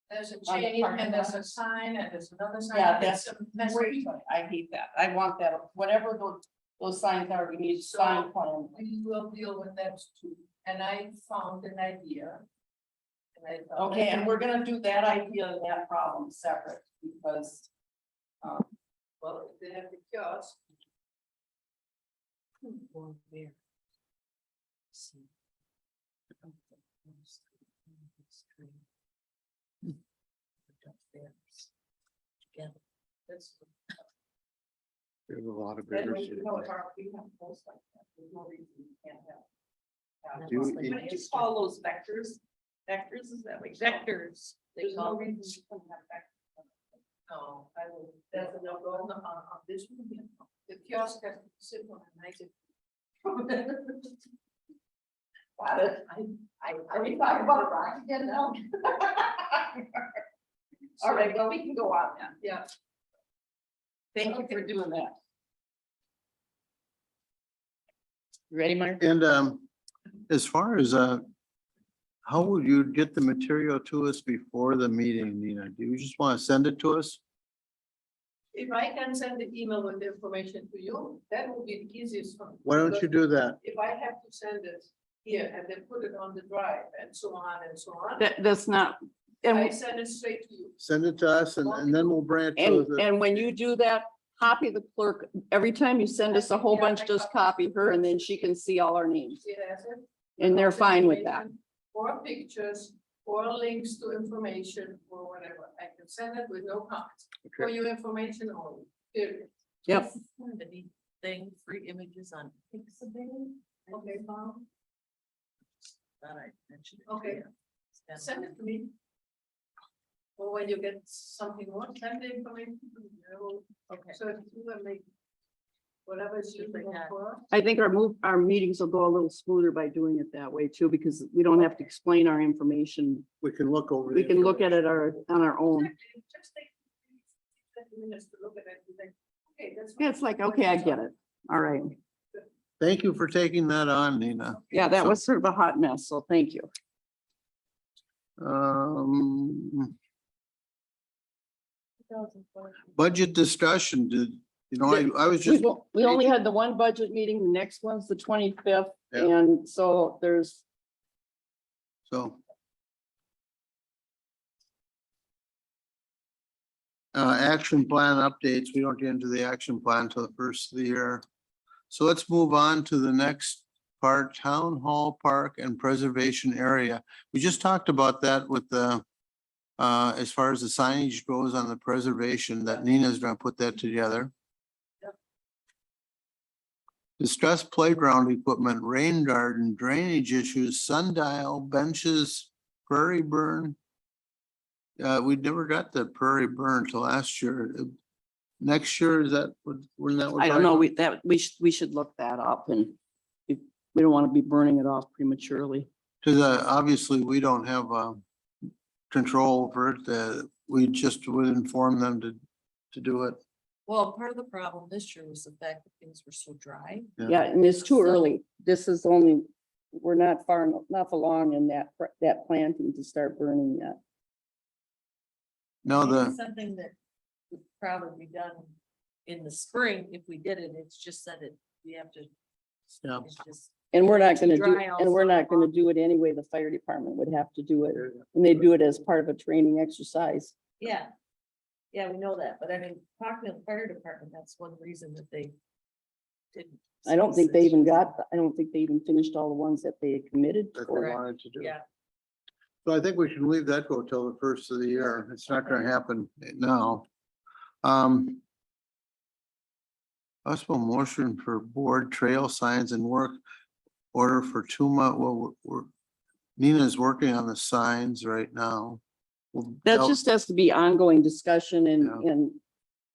There's a On the chain parking and there's lot? a sign and there's another sign. Yeah, It's that's a mess. great. I hate that. I want that, whatever those signs are, we need So- sign plan. We will deal with that too, and I found an idea. And I thought- Okay, and we're gonna do that idea and that problem separate, because. Well, if they have the kiosk, Or where? See. Together. that's. There's a lot of Then bigger we cities. know if we have posts like that, there's no reason we can't have. Do What you- do you call those vectors? Vectors, is that what you call them? Vectors. They There's no call reason we couldn't have vectors. No, I will, that's a no go on this one, yeah. The kiosk has to be simple and nice. Got it. Are we talking about a rock again now? All right, well, we can go on then. Yeah, Thank you for doing that. You ready, Mark? And as far as how would you get the material to us before the meeting, Nina? Do you just want to send it to us? if I can send the email with the information to you, that would be the easiest for me. Why don't you do that? If I have to send it here and then put it on the drive and so on and so on, That's not, I and, send it straight to you. Send it to us and then we'll bring it to the. and when you do that, copy the clerk. Every time you send us a whole bunch, just copy her and then she can see all our names. See, that's it. And they're fine with that. Or pictures, or links to information, or whatever. I can send it with no comments. For your information only, period. Yep. The thing, free images on Pixabay. Okay, Thought I mentioned it. Okay. Yeah. Send it to me. Or when you get something more, send the information to me. I will- Okay. So if you will make whatever is useful for us. I think our meetings will go a little smoother by doing it that way too, because we don't have to explain our information. We can look over. We the can look at it on our own. Exactly. Just take 20 minutes to look at it and think, okay, that's. Yeah, it's like, okay, I get it. All right. Thank you for taking that on, Nina. Yeah, that was sort of a hot mess, so thank you. Budget discussion, I was just, We only had the one budget meeting. The next one's the 25th. Yeah. And so there's, so. Action plan updates, we don't get into the action plan until the first of the year. So let's move on to the next part, town hall, park and preservation area. We just talked about that with the, as far as the signage goes on the preservation, that Nina's gonna put that together. Discuss playground equipment, rain garden, drainage issues, sundial, benches, prairie burn. We never got the prairie burn till last year. Next year, is that when that was? I don't know, we should look that up and we don't want to be burning it off prematurely. Cause obviously we don't have control over it, we just would inform them to do it. Well, part of the problem this year was the fact that things were so dry. Yeah, and it's too early. This is only, we're not far enough along in that planting to start burning yet. No, Maybe the, something that would probably be done in the spring if we did it. It's just that we have to. yeah, It's just, And we're not gonna do, Dry all and we're not summer gonna do it anyway. The fire department would have to do it. And they do it as part of a training exercise. yeah. Yeah, we know that, but I mean, talking to the fire department, that's one reason that they didn't. I don't think they even finished all the ones that they had committed that they for. wanted to do. Yeah, So I think we should leave that go till the first of the year. It's not gonna happen now. Possible motion for board trail signs and work order for 2 months. Well, Nina's working on the signs right now. That just has to be ongoing discussion Yeah. and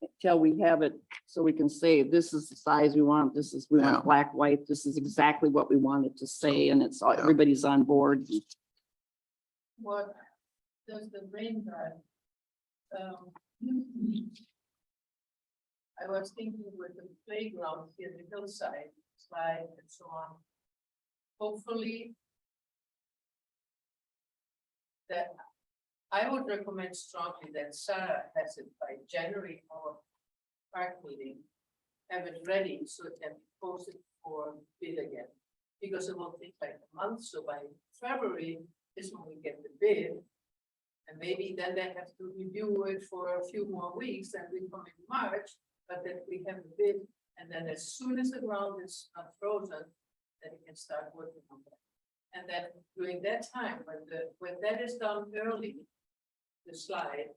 until we have it, so we can say, this is the size we want, we Yeah. want black, white, this is exactly what we wanted to say, and it's, all Yeah. everybody's on board. What does the rain garden? I was thinking with the playground here, the hillside, slide and so on. Hopefully. That, I would recommend strongly that Sarah has it by January or park meeting. Have it ready so it can be posted for bid again. Because it will take like a month, so by February is when we get the bid. And maybe then they have to review it for a few more weeks, and we come in March, but then we have the bid. And then as soon as the ground is not frozen, then we can start working on that. And then during that time, when that is done early, the slide,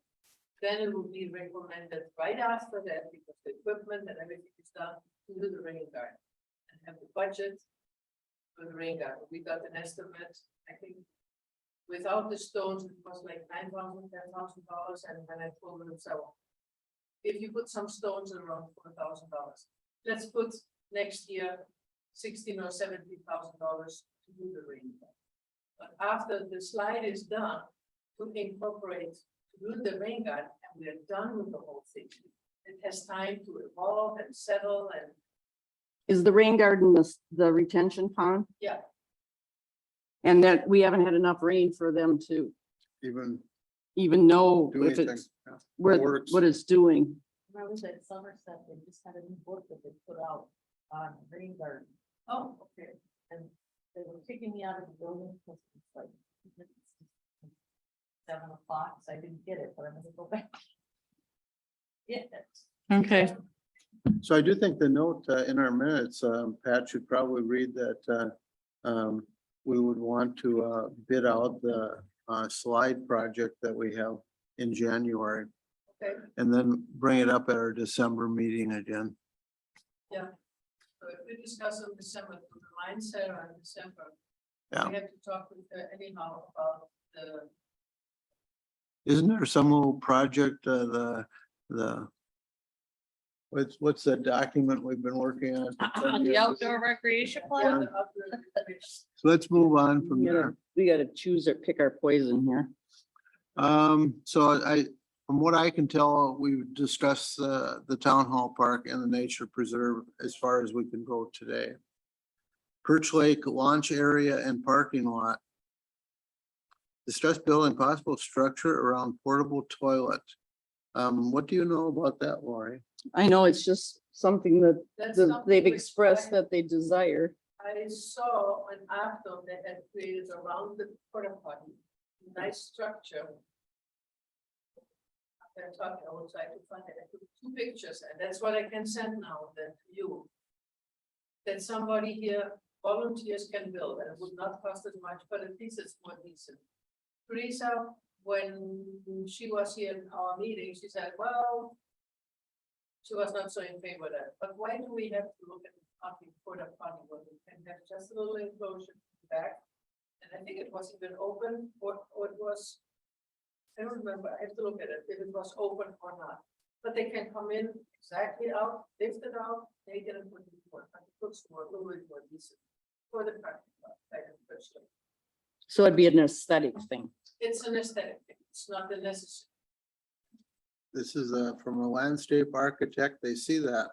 then it will be recommended right after that, because the equipment and everything is done, to do the rain garden. And have the budget for the rain garden. We got an estimate, I think. Without the stones, it was like $9,000, $10,000, and when I told them, so. If you put some stones around $4,000, let's put next year $16,000 or $17,000 to do the rain garden. But after the slide is done, to incorporate, to do the rain garden, and we are done with the whole thing. It has time to evolve and settle and, Is the rain garden the retention pond? yeah, And that we haven't had enough rain for them to even know do if anything. it's, Yeah. where, Works. what it's doing. when I was at Somerset, they just had a new book that they put out on rain garden. oh, okay. And they were kicking me out of the building because it's like 7 o'clock, so I didn't get it, but I'm gonna go back. Yeah. Okay. So I do think the note in our minutes, Pat should probably read that we would want to bid out the slide project that we have in January. Okay, And then bring it up at our December meeting again. so if we discuss in December, to remind Sarah in December. Yeah. We have to talk with her anyhow about the, Isn't there some little project, what's the document we've been working on? On the outdoor recreation plan? the other. So let's move on from there. We gotta choose or pick our poison here. So from what I can tell, we've discussed the town hall park and the nature preserve as far as we can go today. Perch Lake launch area and parking lot. Discuss building possible structure around portable toilet. What do you know about that, Lori? I know it's just something that That's they've something which expressed that they desire. I saw an actor that had created around the porta potty, nice structure. I'm talking, I will try to find it. I took 2 pictures, and that's what I can send now then to you. That somebody here, volunteers can build, and it would not cost as much, but at least it's more decent. Teresa, when she was here in our meeting, she said, well. She was not so in favor of that, but why do we have to look at the parking porta potty when we can have just a little enclosure back? And I think it was even open, or it was. I don't remember, I have to look at it, if it was open or not, but they can come in exactly out, lift it out, take it and put it more, but it looks more, a little bit more decent. For the parking lot, I especially, So it'd be an aesthetic thing. it's an aesthetic thing, It's not the necessary. This is from a landscape architect, they see that.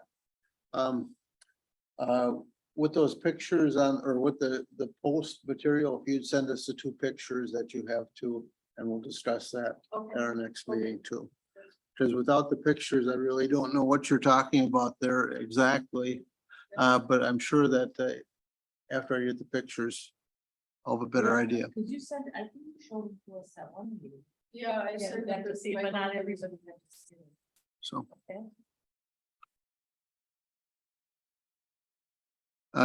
With those pictures on, or with the post material, if you'd send us the two pictures that you have too, and we'll discuss that Okay. at our next meeting too. Because without the pictures, I really don't know what you're talking about there exactly. But I'm sure that after I get the pictures, I'll have a better idea. Could you send, I think you showed it to us at one meeting. Yeah, I Yeah, said got to see, it, but not everybody got to see it. So. Okay.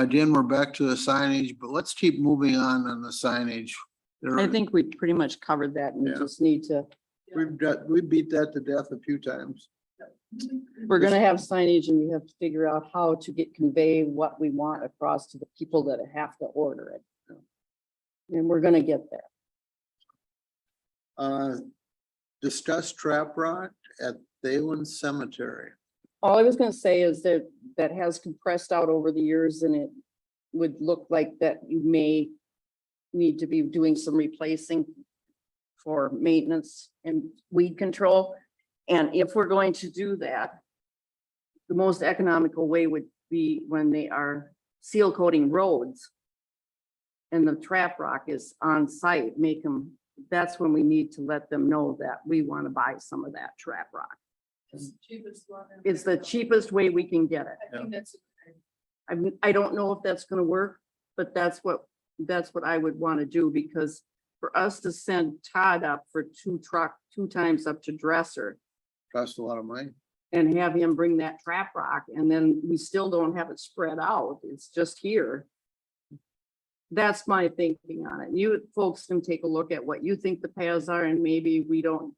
Jen, we're back to the signage, but let's keep moving on the signage. There I are- think we pretty much covered that and we Yeah. just need to, we beat that to death a few times. we're gonna have signage and we have to figure out how to convey what we want across to the people that have to order it. And we're gonna get there. Discuss trap rock at Thalen Cemetery. All I was gonna say is that that has compressed out over the years and it would look like that you may need to be doing some replacing for maintenance and weed control. And if we're going to do that, the most economical way would be when they are seal coating roads and the trap rock is on site, make them, that's when we need to let them know that we want to buy some of that trap rock. It's the cheapest one. It's the cheapest way we can get it. I think that's. I don't know if that's gonna work, but that's what I would want to do, because for us to send Todd up for two times up to Dresser Cost a lot of money. and have him bring that trap rock, and then we still don't have it spread out, it's just here. That's my thinking on it. You folks can take a look at what you think the paths are, and maybe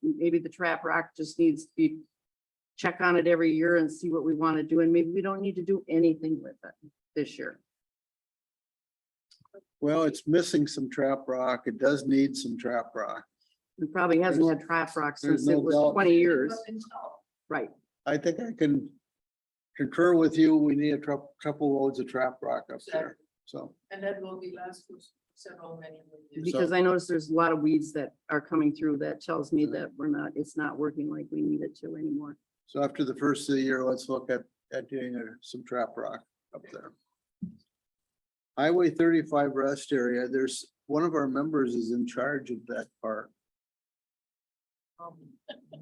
maybe the trap rock just needs to be, check on it every year and see what we want to do, and maybe we don't need to do anything with it this year. Well, it's missing some trap rock. It does need some trap rock. It probably hasn't had trap rock there's since it no was doubt. 20 years, right? I think I can concur with you. We need a couple loads of trap rock up there. Exactly. So, And that will be last for several, many more years. Because I noticed there's a lot of weeds that are coming through that tells me that it's not working like we need it to anymore. so after the first of the year, let's look at doing some trap rock up there. Highway 35 rest area, there's, one of our members is in charge of that part.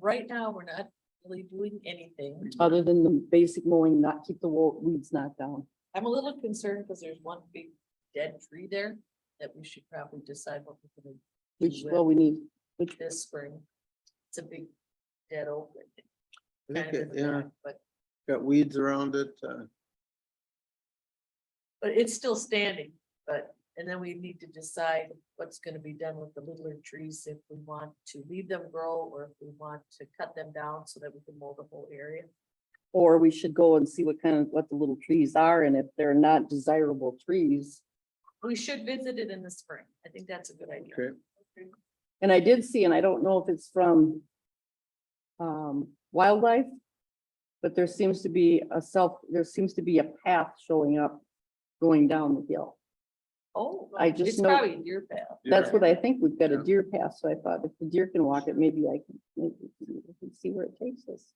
Right now, we're not really doing anything. Other than the basic mowing, not keep the weeds knocked down. I'm a little concerned because there's one big dead tree there that we should probably decide what we're gonna Which, do well, we need, with this spring. It's a big dead oak. I kind think of it, in the yeah, back, But, got weeds around it. but it's still standing, and then we need to decide what's gonna be done with the littler trees, if we want to leave them grow or if we want to cut them down so that we can mow the whole area. or we should go and see what the little trees are, and if they're not desirable trees. We should visit it in the spring. I think that's a good idea. Okay. And I did see, and I don't know if it's from wildlife, but there seems to be a path showing up going down the hill. Oh, I just it's know- probably a deer path. That's what I think. We've got a Yeah. deer path, so I thought if the deer can walk it, maybe I can see where it takes us.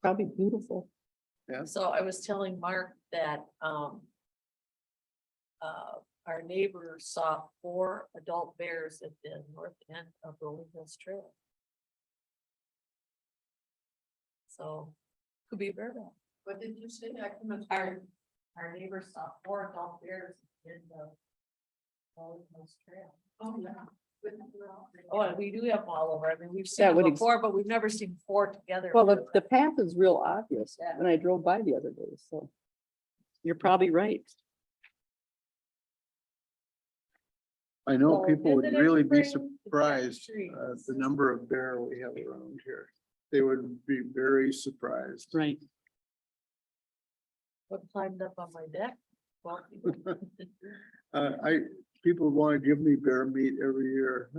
Probably beautiful. So I was telling Mark that, our neighbor saw 4 adult bears at the north end of Rolling Hills Trail. So, could be a bear dog. What did you say? I couldn't. Our neighbor saw 4 adult bears in the Rolling Hills Trail. Oh, yeah. Oh, and we do have them all over. I mean, we've seen That would them ex- before, but we've never seen 4 together. Well, the path is real obvious Yeah. when I drove by the other day, so. You're probably right. I know So people would visit in really be spring to plant surprised, trees. the number of bear we have around here. They would be very surprised. Right. What climbed up on my deck? Well, People want to give me bear meat every year,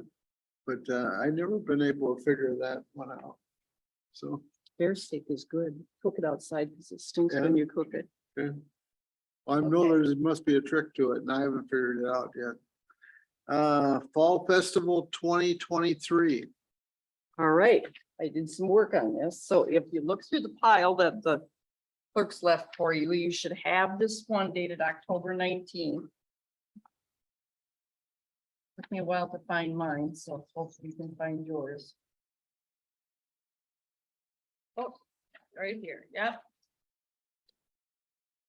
but I never been able to figure that one out. So, Bear steak is good. Cook it outside because it stinks when Yeah. you cook it. okay. Well, I know Okay. there's, must be a trick to it and I haven't figured it out yet. Fall Festival 2023. All right, I did some work on this. So if you look through the pile that the clerks left for you, you should have this one dated October 19. Took me a while to find mine, so hopefully you can find yours. Oh, right here, yep.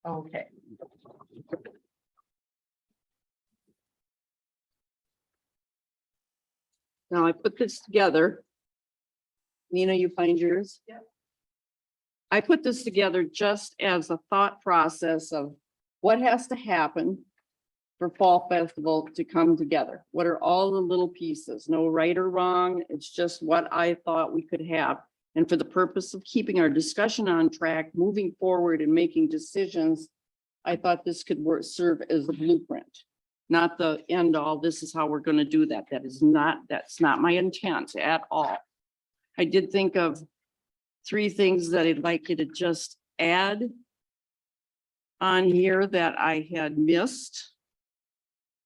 Okay. Now I put this together. Nina, you find yours? Yep. I put this together just as a thought process of what has to happen for Fall Festival to come together. What are all the little pieces? No right or wrong. It's just what I thought we could have. And for the purpose of keeping our discussion on track, moving forward and making decisions, I thought this could work, serve as a blueprint, not the end all. This is how we're going to do that. That's not my intent at all. I did think of 3 things that I'd like you to just add on here that I had missed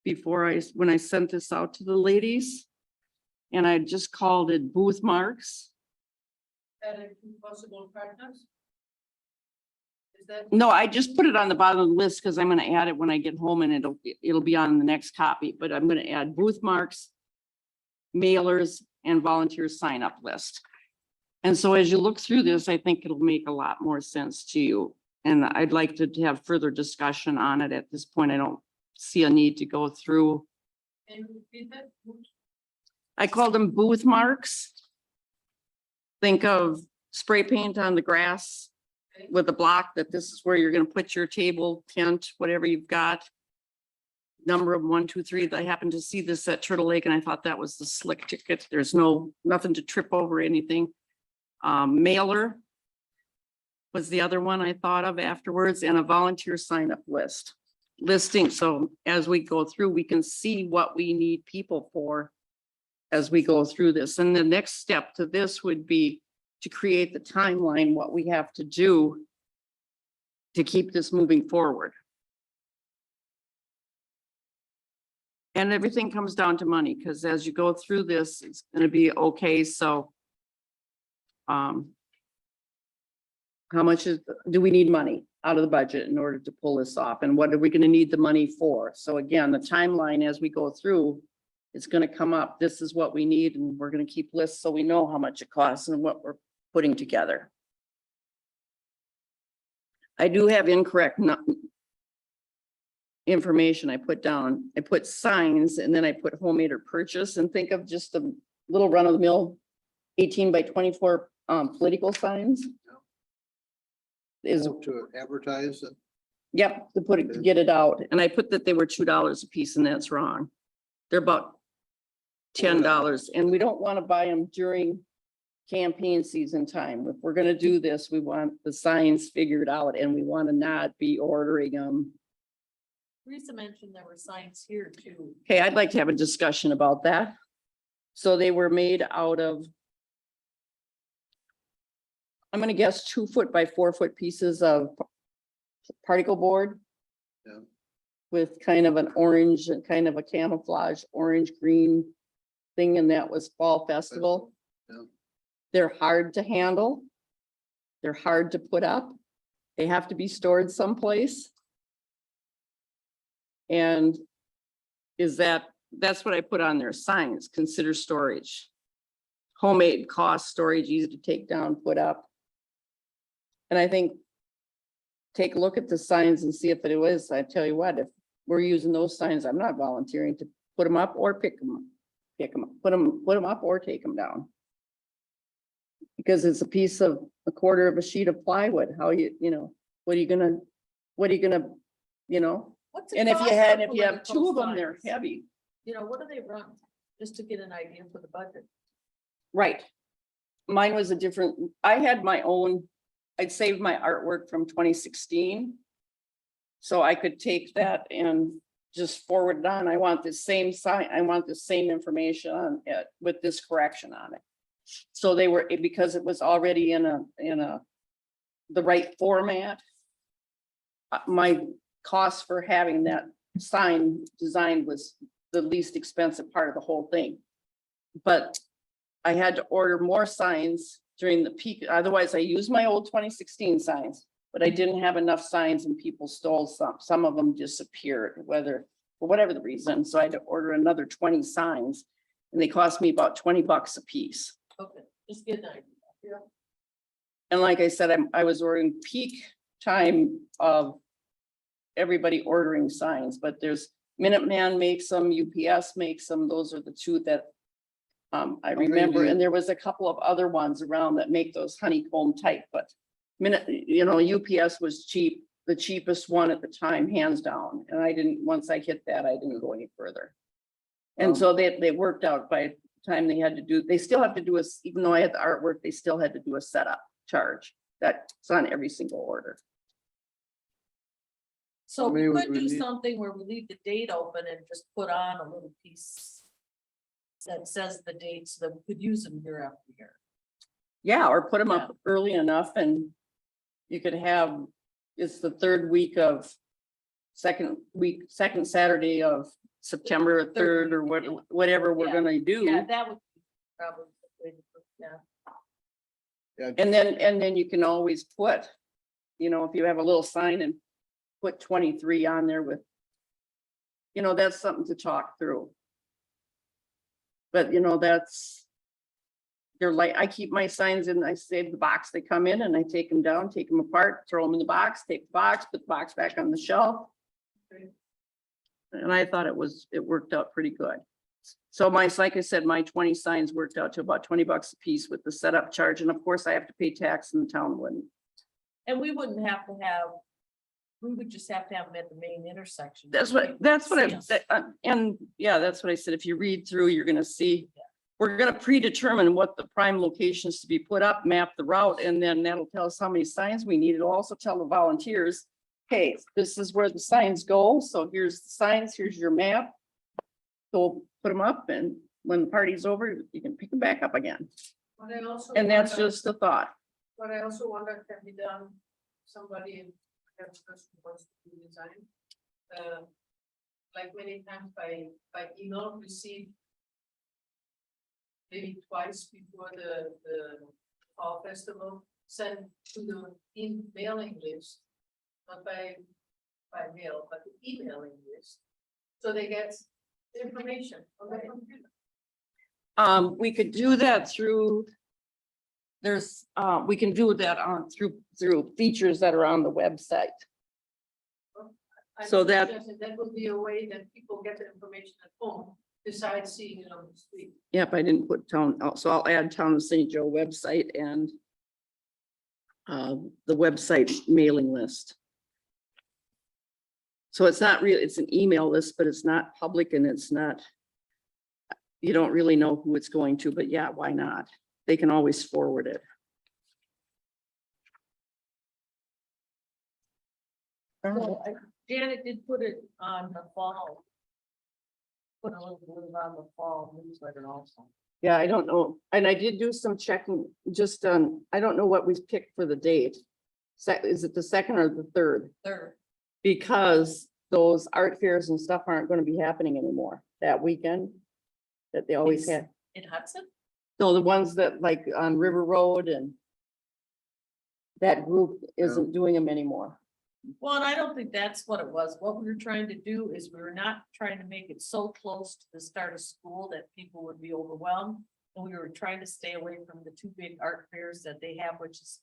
before when I sent this out to the ladies. And I just called it booth marks. Added possible partners? Is that? No, I just put it on the bottom of the list because I'm gonna add it when I get home and it'll be on the next copy, but I'm gonna add booth marks, mailers, and volunteer sign up list. And so as you look through this, I think it'll make a lot more sense to you. And I'd like to have further discussion on it. At this point, I don't see a need to go through. Can you repeat that? I called them booth marks. Think of spray paint on the grass Okay. with a block that this is where you're gonna put your table, tent, whatever you've got. Number of 1, 2, 3. I happened to see this at Turtle Lake and I thought that was the slick ticket. There's nothing to trip over anything. Mailer was the other one I thought of afterwards, and a volunteer sign up list. Listing, so as we go through, we can see what we need people for as we go through this. And the next step to this would be to create the timeline, what we have to do to keep this moving forward. And everything comes down to money, because as you go through this, it's gonna be okay, so how much do we need money out of the budget in order to pull this off? And what are we gonna need the money for? So again, the timeline as we go through, it's gonna come up, this is what we need, and we're gonna keep lists so we know how much it costs and what we're putting together. I do have incorrect information I put down. I put signs and then I put homemade or purchase, and think of just a little run of the mill 18 by 24 political signs. Is, To advertise it. yep, to put it, to get it out. And I put that they were $2 a piece, and that's wrong. They're about $10, and we don't want to buy them during campaign season time. If we're gonna do this, we want the signs figured out, and we want to not be ordering them. Teresa mentioned there were signs here too. Okay, I'd like to have a discussion about that. So they were made out of, I'm gonna guess 2 foot by 4 foot pieces of particle board. Yeah. With kind of an orange and kind of a camouflage orange green thing, and that was Fall Festival. Yeah. They're hard to handle. They're hard to put up. They have to be stored someplace. And that's what I put on their signs, consider storage. Homemade, cost, storage, easy to take down, put up. And I think, take a look at the signs and see if it was, I tell you what, if we're using those signs, I'm not volunteering to put them up or pick them up, put them up or take them down. Because it's a quarter of a sheet of plywood, what are you gonna, What's it and if cost you for have political 2 of them, they're signs? heavy. You know, what do they run? Just to get an idea for the budget. Right. Mine was a different, I had my own, I'd saved my artwork from 2016. So I could take that and just forward it on. I want the same sign, I want the same information on it with this correction on it. So they were, because it was already in the right format. My cost for having that sign designed was the least expensive part of the whole thing. But I had to order more signs during the peak, otherwise I used my old 2016 signs. But I didn't have enough signs and people stole some of them disappeared, for whatever the reason, so I had to order another 20 signs. And they cost me about $20 a piece. Okay, just get an idea. And like I said, I was ordering peak time of everybody ordering signs, but there's Minuteman makes them, UPS makes them, those are the two that I remember, and there was a couple of other ones around that make those honeycomb type, but UPS was cheap, the cheapest one at the time, hands down, and once I hit that, I didn't go any further. And so they worked out by the time they still have to do even though I had the artwork, they still had to do a setup charge. That's on every single order. So we Maybe could we do need- something where we leave the date open and just put on a little piece that says the date so that we could use them year after year. Yeah, or put them up early enough and you could have, it's the second Saturday of September 3rd or whatever we're Yeah. gonna do. Yeah, that would be probably, the way to put- yeah. And then you can always put, if you have a little sign and put 23 on there with, that's something to talk through. But I keep my signs in, I save the box, they come in and I take them down, take them apart, throw them in the box, take the box, put the box back on the shelf. And I thought it worked out pretty good. So like I said, my 20 signs worked out to about $20 a piece with the setup charge. And of course I have to pay tax and the town wouldn't. And we wouldn't have to we would just have to have them at the main intersection. That's what I said. If you read through, you're gonna see. We're gonna predetermine what the prime locations to be put up, map the route, and then that'll tell us how many signs we need. It'll also tell the volunteers, hey, this is where the signs go. So here's the signs, here's your map. So put them up and when the party's over, you can pick them back up again. But I also And that's wonder- just the thought. But I also wonder, can be done, somebody perhaps person who wants to do design. Like many times by email received. Maybe twice before the fall festival, sent to the mailing list. Not by mail, but the emailing list. So they get the information on their computer. We could do that through. We can do that through features that are on the website. I'm So that- suggesting that would be a way that people get the information at home, besides seeing it on the street. Yep, I didn't put so I'll add Town of St. Joe website and the website mailing list. So it's not really, it's an email list, but it's not public and it's not, you don't really know who it's going to, but yeah, why not? They can always forward it. Janet did put it on the fall. Put a little bit on the fall newsletter also. Yeah, I don't know. And I did do some checking just on, I don't know what we've picked for the date. Is it the 2nd or the 3rd? Third, Because those art fairs and stuff aren't going to be happening anymore that weekend. That they always had. in Hudson? No, the ones that like on River Road and. That group isn't doing them anymore. Well, and I don't think that's what it was. What we were trying to do is we were not trying to make it so close to the start of school that people would be overwhelmed. And we were trying to stay away from the two big art fairs that they have, which is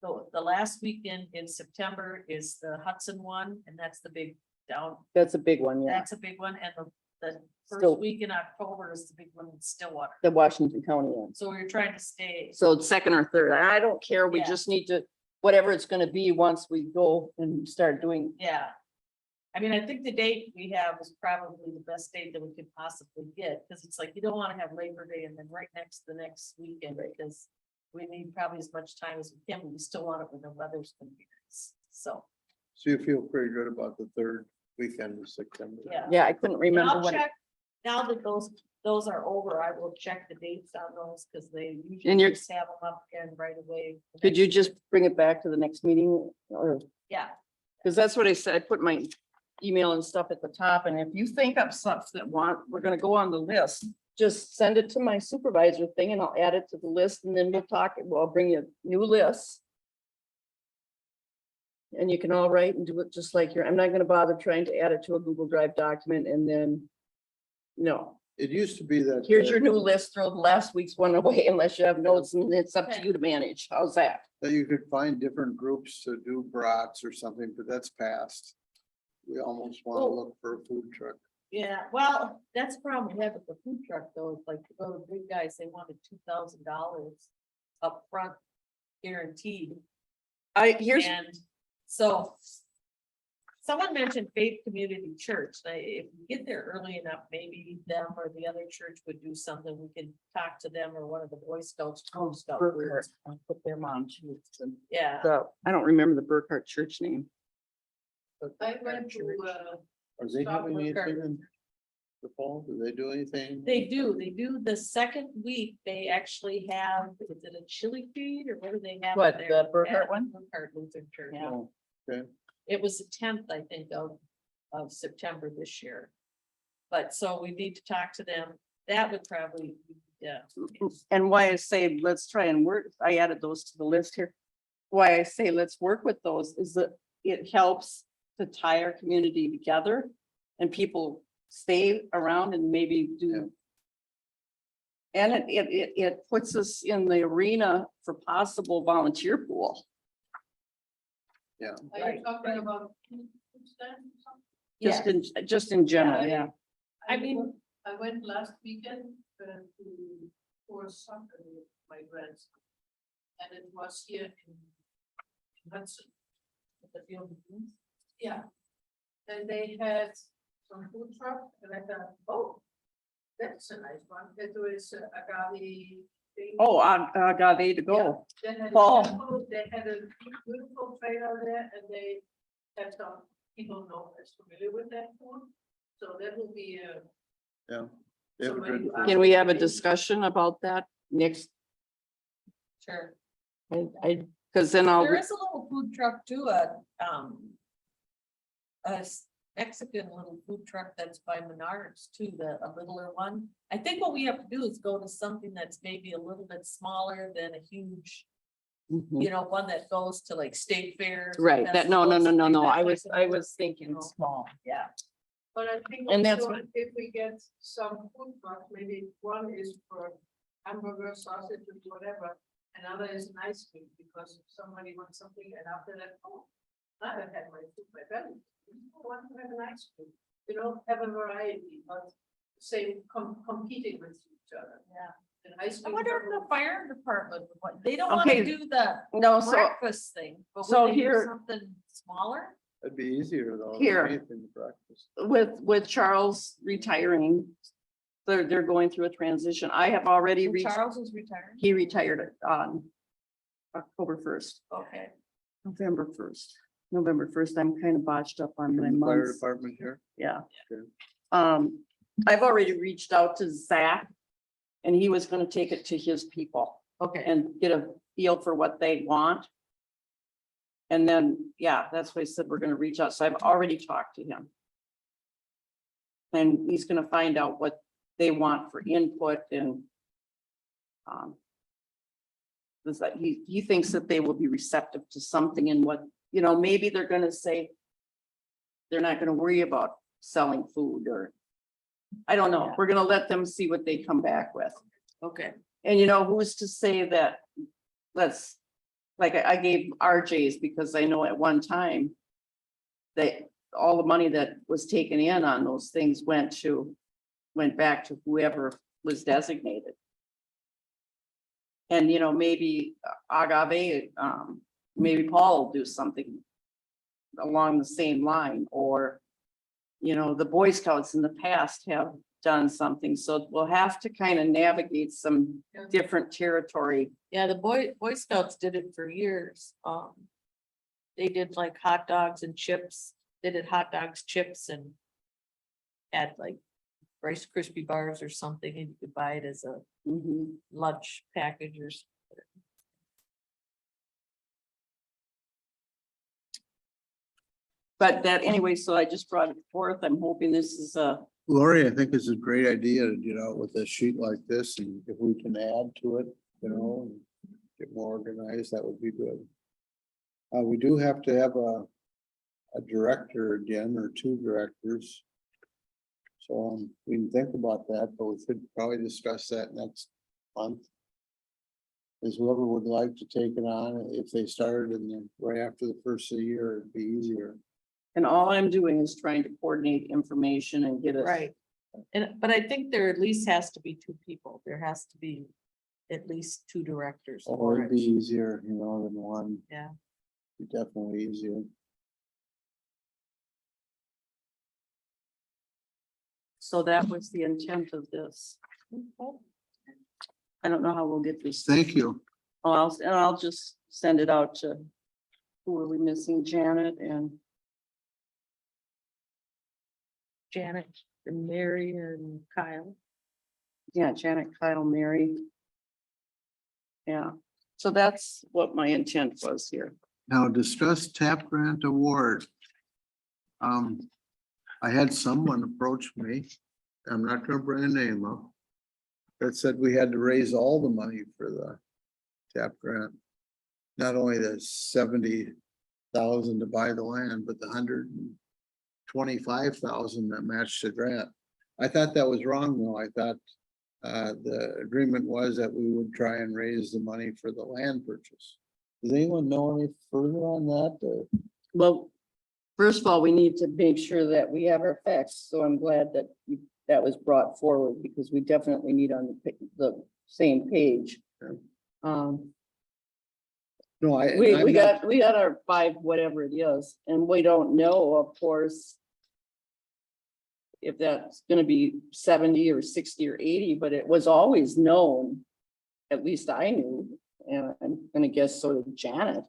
the last weekend in September is the Hudson one, and that's the big down, That's a big one, yeah. that's a big one, and the Still- first week in October is the big one in Stillwater. The Washington County one. So we were trying to stay, So it's 2nd or 3rd. I don't care. We Yeah. just need to, whatever it's gonna be once we go and start doing. yeah. I mean, I think the date we have is probably the best date that we could possibly get, because it's like, you don't want to have Labor Day and then right next to the next weekend, because we need probably as much time as we can, but we still want it when the weather's gonna be nice, so, So you feel pretty good about the 3rd weekend of September? yeah. Yeah, I couldn't And remember I'll when. check, now that those are over, I will check the dates on those, because they And usually you're- just have them up again right away. the Could you next just week. bring it back to the next meeting or? Yeah, Cause that's what I said. I put my email and stuff at the top. And if you think of stuff we're gonna go on the list, just send it to my supervisor thing and I'll add it to the list and then we'll talk, well, I'll bring you a new list. And you can all write and do it just like I'm not gonna bother trying to add it to a Google Drive document and then, no, It used to be that. here's your new list, throw the last week's one away unless you have notes and it's up to you to manage. How's that? That you could find different groups to do brats or something, but that's passed. We almost want to Oh. look for a food truck. Yeah, well, that's the problem we have with the food truck though, it's like, to go to big guys, they wanted $2,000 up front, guaranteed. Here's, And so someone mentioned Faith Community Church. If we get there early enough, maybe them or the other church would do something. We could talk to them or one of the Boy Scouts. Girl Scout groups. I'll put them on too. Yeah. I don't remember the Burkhart Church name. I went to, Are they Stop having work anything card. in the fall? Do they do anything? They do the second week, they actually have, is it a chili feed or what do they have? What, there? the Burkhart Yeah, one? Burkhart Lutheran Church. Yeah. Oh, okay. It was the 10th, I think, of September this year. But so we need to talk to them. That would probably, yeah. And why I say, let's try and work, I added those to the list here. Why I say, let's work with those is that it helps to tie our community together and people stay around and maybe do. And it puts us in the arena for possible volunteer pool. Yeah. are you talking about food stands or something? Just in general, Yeah. yeah. I mean- I went last weekend to for soccer with my grandson. And it was here in Hudson. At the field. Yeah. And they had some food truck and I thought, oh, that's a nice one. It was agave. thing. Oh, agave to go. They had a Fall. temple, they had a beautiful trailer there and they had some people know as familiar with that food. So that will be a. Yeah. They have a somebody good who food. Can we have a discussion about that next? Sure. Cause then I'll, There is a little food truck too, Mexican little food truck that's by Menards too, a littler one. I think what we have to do is go to something that's maybe a little bit smaller than a huge, Mhm. you know, one that goes to like state fairs. Right, that, no, I was You thinking know. small, yeah. But I think And that's also what- if we get some food trucks, maybe one is for hamburger, sausage, or whatever. Another is an ice cream, because if somebody wants something and after that, oh, I have had my food, my belly. I want to have an ice cream, you know, have a variety, not same competing with each other. Yeah. And ice I cream. wonder if the fire department, would want- they don't wanna Okay. do the No, so breakfast thing, but so would they do here- something smaller? That'd be easier though. than Here. anything to practice. with Charles retiring, they're going through a transition. I have already reached, Charles is retiring, he retired on October 1st, okay. November 1st. November 1st, I'm kind of botched up on my From the Fire months. department here. Yeah. Okay. I've already reached out to Zach and he was gonna take it to his people Okay. and get a feel for what they want. And then, yeah, that's why I said we're gonna reach out. So I've already talked to him. And he's gonna find out what they want for input and is that he thinks that they will be receptive to something and what, you know, maybe they're gonna say they're not gonna worry about selling food or I don't know. Yeah. We're gonna let them see what they come back with. Okay. And you know, who's to say that, let's, like I gave RJ's because I know at one time that all the money that was taken in on those things went back to whoever was designated. And you know, maybe Agave, maybe Paul will do something along the same line, or you know, the Boy Scouts in the past have done something, so we'll have to kind of navigate some different territory. Yeah, the Boy Scouts did it for years. They did like hot dogs and chips. They did hot dogs, chips and had like Rice Krispie bars or something, and you could buy it as a Mhm. lunch package or something. But that anyway, so I just brought it forth. I'm hoping this is a Lori, I think it's a great idea to get out with a sheet like this, and if we can add to it, you know, and get more organized, that would be good. We do have to have a director again, or two directors. So we can think about that, but we could probably discuss that next month. Is whoever would like to take it on, if they started in the, right after the first of the year, it'd be easier. And all I'm doing is trying to coordinate information and get it. Right. And, but I think there at least has to be two people. There has to be at least two directors. Or for it'd be it. easier, you know, than one. Yeah. Be definitely easier. So that was the intent of this. I don't know how we'll get this. Thank you. Oh, I'll just send it out to, who are we missing? Janet and, Janet and Mary and Kyle. yeah, Janet, Kyle, Mary. Yeah, so that's what my intent was here. Now discuss TAP grant award. I had someone approach me, I'm not gonna bring a name up, that said we had to raise all the money for the TAP grant. Not only the 70,000 to buy the land, but the 125,000 that matched the grant. I thought that was wrong, though. I thought the agreement was that we would try and raise the money for the land purchase. Does anyone know any further on that? Well, first of all, we need to make sure that we have our facts, so I'm glad that that was brought forward, because we definitely need on the same page. Okay. We No, I'm not- we got our 5, whatever it is, and we don't know, of course, if that's gonna be 70 or 60 or 80, but it was always known, at least I knew, and I'm gonna guess so did Janet,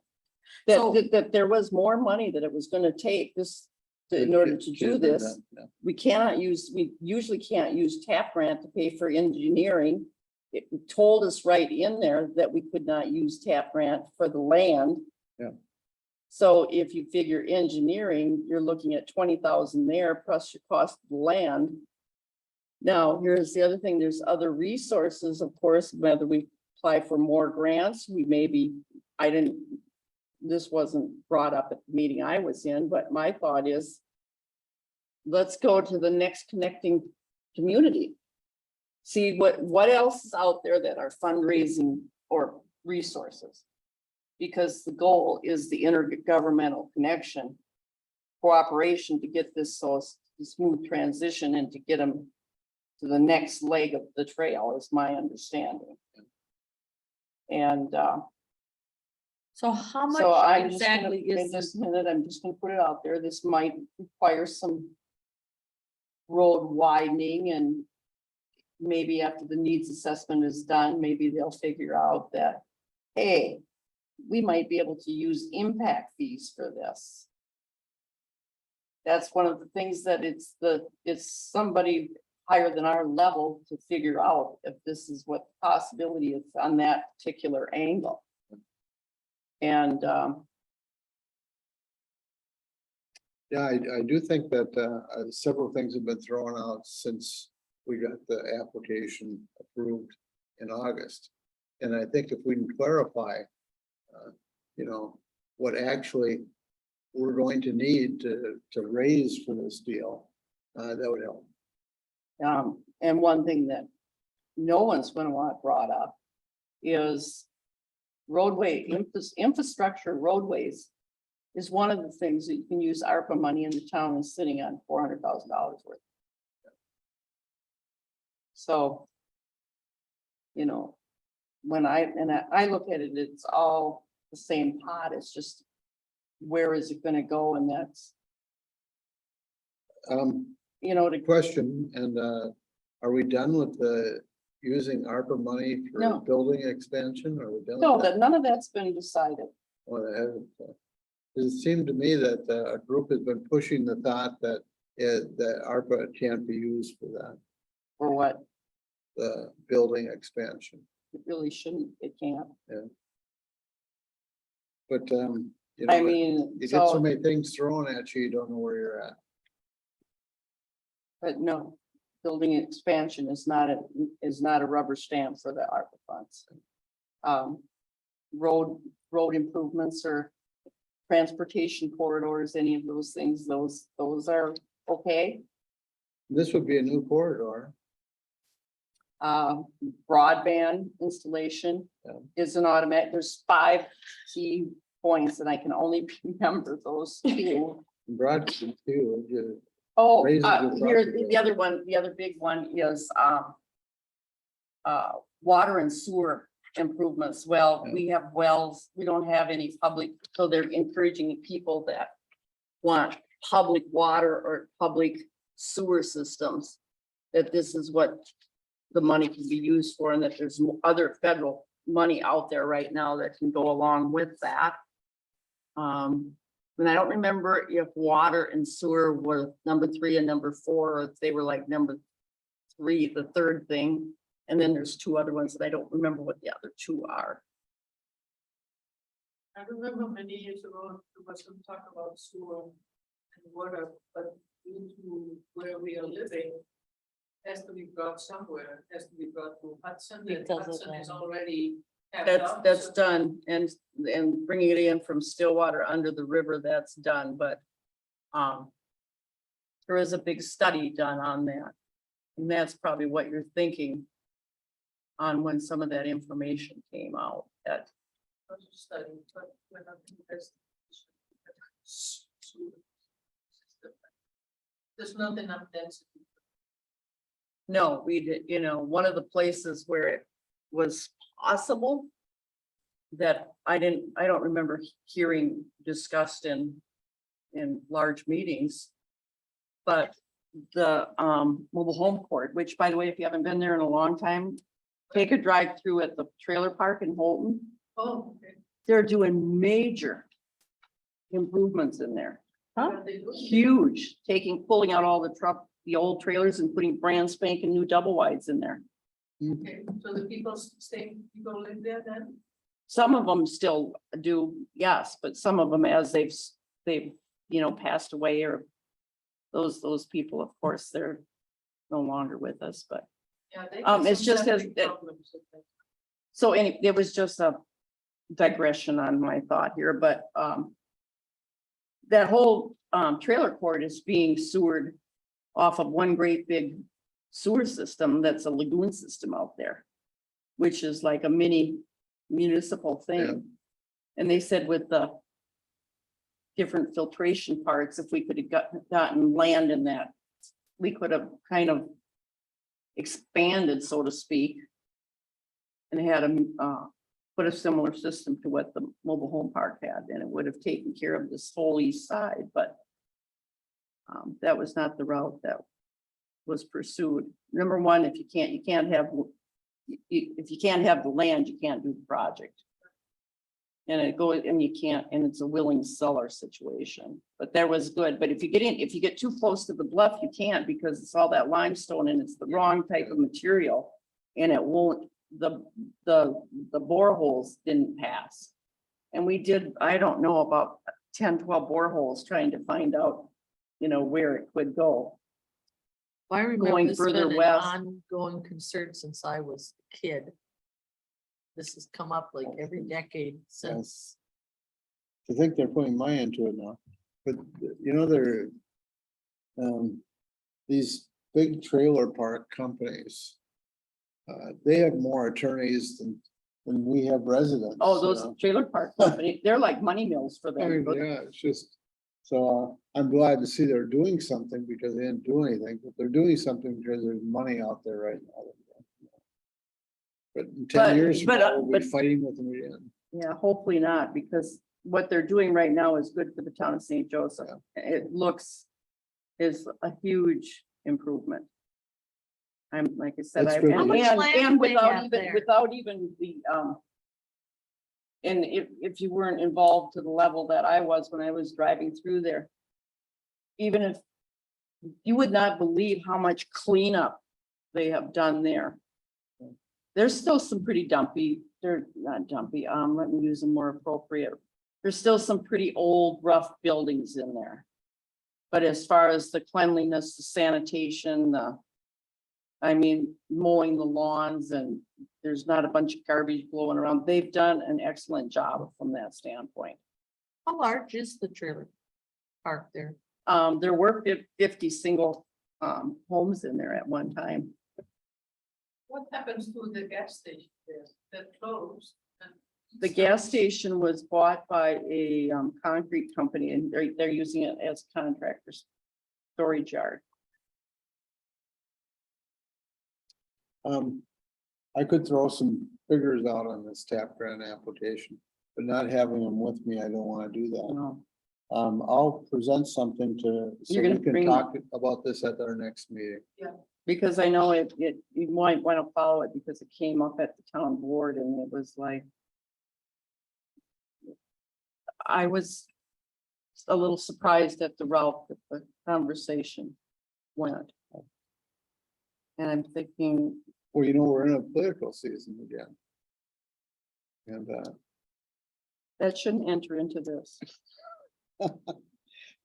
So- that there was more money that it was gonna take this, in order to do this. We usually can't use TAP grant to pay for engineering. It told us right in there that we could not use TAP grant for the land. Yeah. So if you figure engineering, you're looking at 20,000 there plus your cost of the land. Now, here's the other thing, there's other resources, of course, whether we apply for more grants, this wasn't brought up at the meeting I was in, but my thought is, let's go to the next connecting community. See what else is out there that are fundraising or resources. Because the goal is the intergovernmental connection, cooperation to get this smooth transition and to get them to the next leg of the trail is my understanding. And So how so much I'm just gonna, exactly in is this this? minute, I'm just gonna put it out there, this might require some road widening, and maybe after the needs assessment is done, maybe they'll figure out that, hey, we might be able to use impact fees for this. That's one of the things that it's somebody higher than our level to figure out if this is what the possibility is on that particular angle. And Yeah, I do think that several things have been thrown out since we got the application approved in August. And I think if we can clarify, you know, what actually we're going to need to raise for this deal, that would help. and one thing that no one's gonna want brought up is roadway infrastructure, roadways is one of the things that you can use ARPA money, and the town is sitting on $400,000 worth. So, you know, when I look at it, it's all the same pot. It's just, where is it gonna go? And that's, you know, Question, and are we done with the using ARPA money for No. building expansion? Are we done? no, with that? that none of that's been decided. Well, it hasn't. It seemed to me that a group has been pushing the thought that that ARPA can't be used for that, Or what? the building expansion. It really shouldn't, it can't. But, you I know, mean, you get so so, many things thrown at you, you don't know where you're at. but no, building expansion is not a rubber stamp for the ARPA funds. Road improvements or transportation corridors, any of those things, those are okay. This would be a new corridor. Broadband installation Yeah. is an automatic, there's 5 key points and I can only remember those 2. Broadband too. Oh, Raises your here, property the other one, the other big one is, water and sewer improvements. Well, Yeah. we have wells, we don't have any public, so they're encouraging people that want public water or public sewer systems, that this is what the money can be used for, and that there's other federal money out there right now that can go along with that. And I don't remember if water and sewer were number 3 and number 4, or if they were like number 3, the third thing. And then there's 2 other ones that I don't remember what the other 2 are. I remember many years ago, there was some talk about sewer and water, but due to where we are living, has to be brought somewhere, has to be brought to Hudson, and Because of, Hudson is already. tapped That's, out, that's so- done, and bringing it in from Stillwater under the river, that's done, but, there is a big study done on that. And that's probably what you're thinking on when some of that information came out, that, Not to study, but we're not investing. There's not enough density. no, we did, one of the places where it was possible that I don't remember hearing discussed in large meetings. But the mobile home court, which, by the way, if you haven't been there in a long time, take a drive through at the trailer park in Holton. Oh, okay. They're doing major improvements in there. Huh? But they do- Huge, pulling out all the old trailers and putting brand spanking new double wides in there. Okay, so the people people live there then? Some of them still do, yes, but some of them, as they've passed away, or those people, of course, they're no longer with us, but. Yeah. they It's have just some as- septic problems, I think. So it was just a digression on my thought here, but that whole trailer court is being sewered off of one great big sewer system that's a lagoon system out there, which is like a mini municipal Yeah. thing. And they said with the different filtration parts, if we could have gotten land in that, we could have kind of expanded, so to speak, and had put a similar system to what the mobile home park had, and it would have taken care of this whole east side, but that was not the route that was pursued. Number one, if you can't have the land, you can't do the project. And you can't, and it's a willing seller situation, but that was good. But if you get too close to the bluff, you can't, because it's all that limestone and it's the wrong type of material. And it won't, the boreholes didn't pass. And we did, I don't know, about 10, 12 boreholes trying to find out, where it could go. I remember Going this has further been an west. ongoing concern since I was a kid. This has come up like every decade since. I think they're putting money into it now, but they're these big trailer park companies. They have more attorneys than we have residents. Oh, those trailer park company, they're like money mills for them. but- Yeah, it's just, so I'm glad to see they're doing something, because they didn't do anything, but they're doing something because there's money out there right now. But in 10 years from now, we'll be fighting with them again. Yeah, hopefully not, because what they're doing right now is good for the town of St. Joseph. It is a huge improvement. I'm, like I said, That's I, good to and, hear. How much land and do they have there? without even the, and if you weren't involved to the level that I was when I was driving through there, even if you would not believe how much cleanup they have done there. There's still some pretty dumpy, they're not dumpy, let me use a more appropriate. There's still some pretty old, rough buildings in there. But as far as the cleanliness, the sanitation, I mean, mowing the lawns and there's not a bunch of garbage blowing around. They've done an excellent job from that standpoint. How large is the trailer park there? There were 50 single, homes in there at one time. What happens to the gas station there that closed? and- The gas station was bought by a, concrete company and they're using it as contractors. Storage yard. I could throw some figures out on this TAP grant application, but not having them with me, I don't wanna do that. No. I'll present something to, so You're we gonna can bring- talk about this at our next meeting. Because I know you might want to follow it because it came up at the town board and it was like. I was a little surprised at the route that the conversation went. And I'm thinking, Well, you know, we're in a political season again. And, that shouldn't enter into this.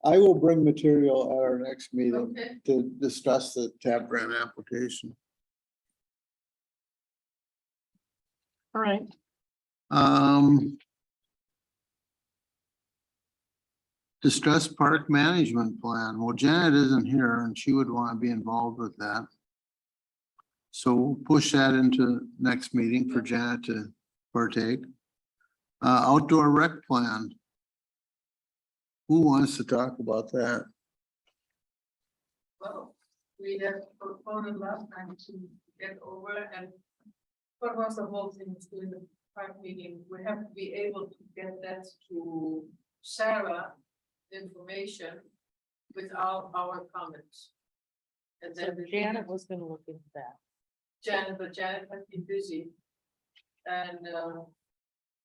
I will bring material at our next meeting Okay, to discuss the TAP grant application. All right, Discuss park management plan. Well, Janet isn't here and she would want to be involved with that. So we'll push that into next meeting for Janet to partake. Outdoor rec plan. Who wants to talk about that? well, we have proposed last time to get over and. What was the whole thing during the park meeting? We have to be able to get that to Sarah, the information without our comments. And So then we- Janet was gonna look into that. But Janet has been busy. And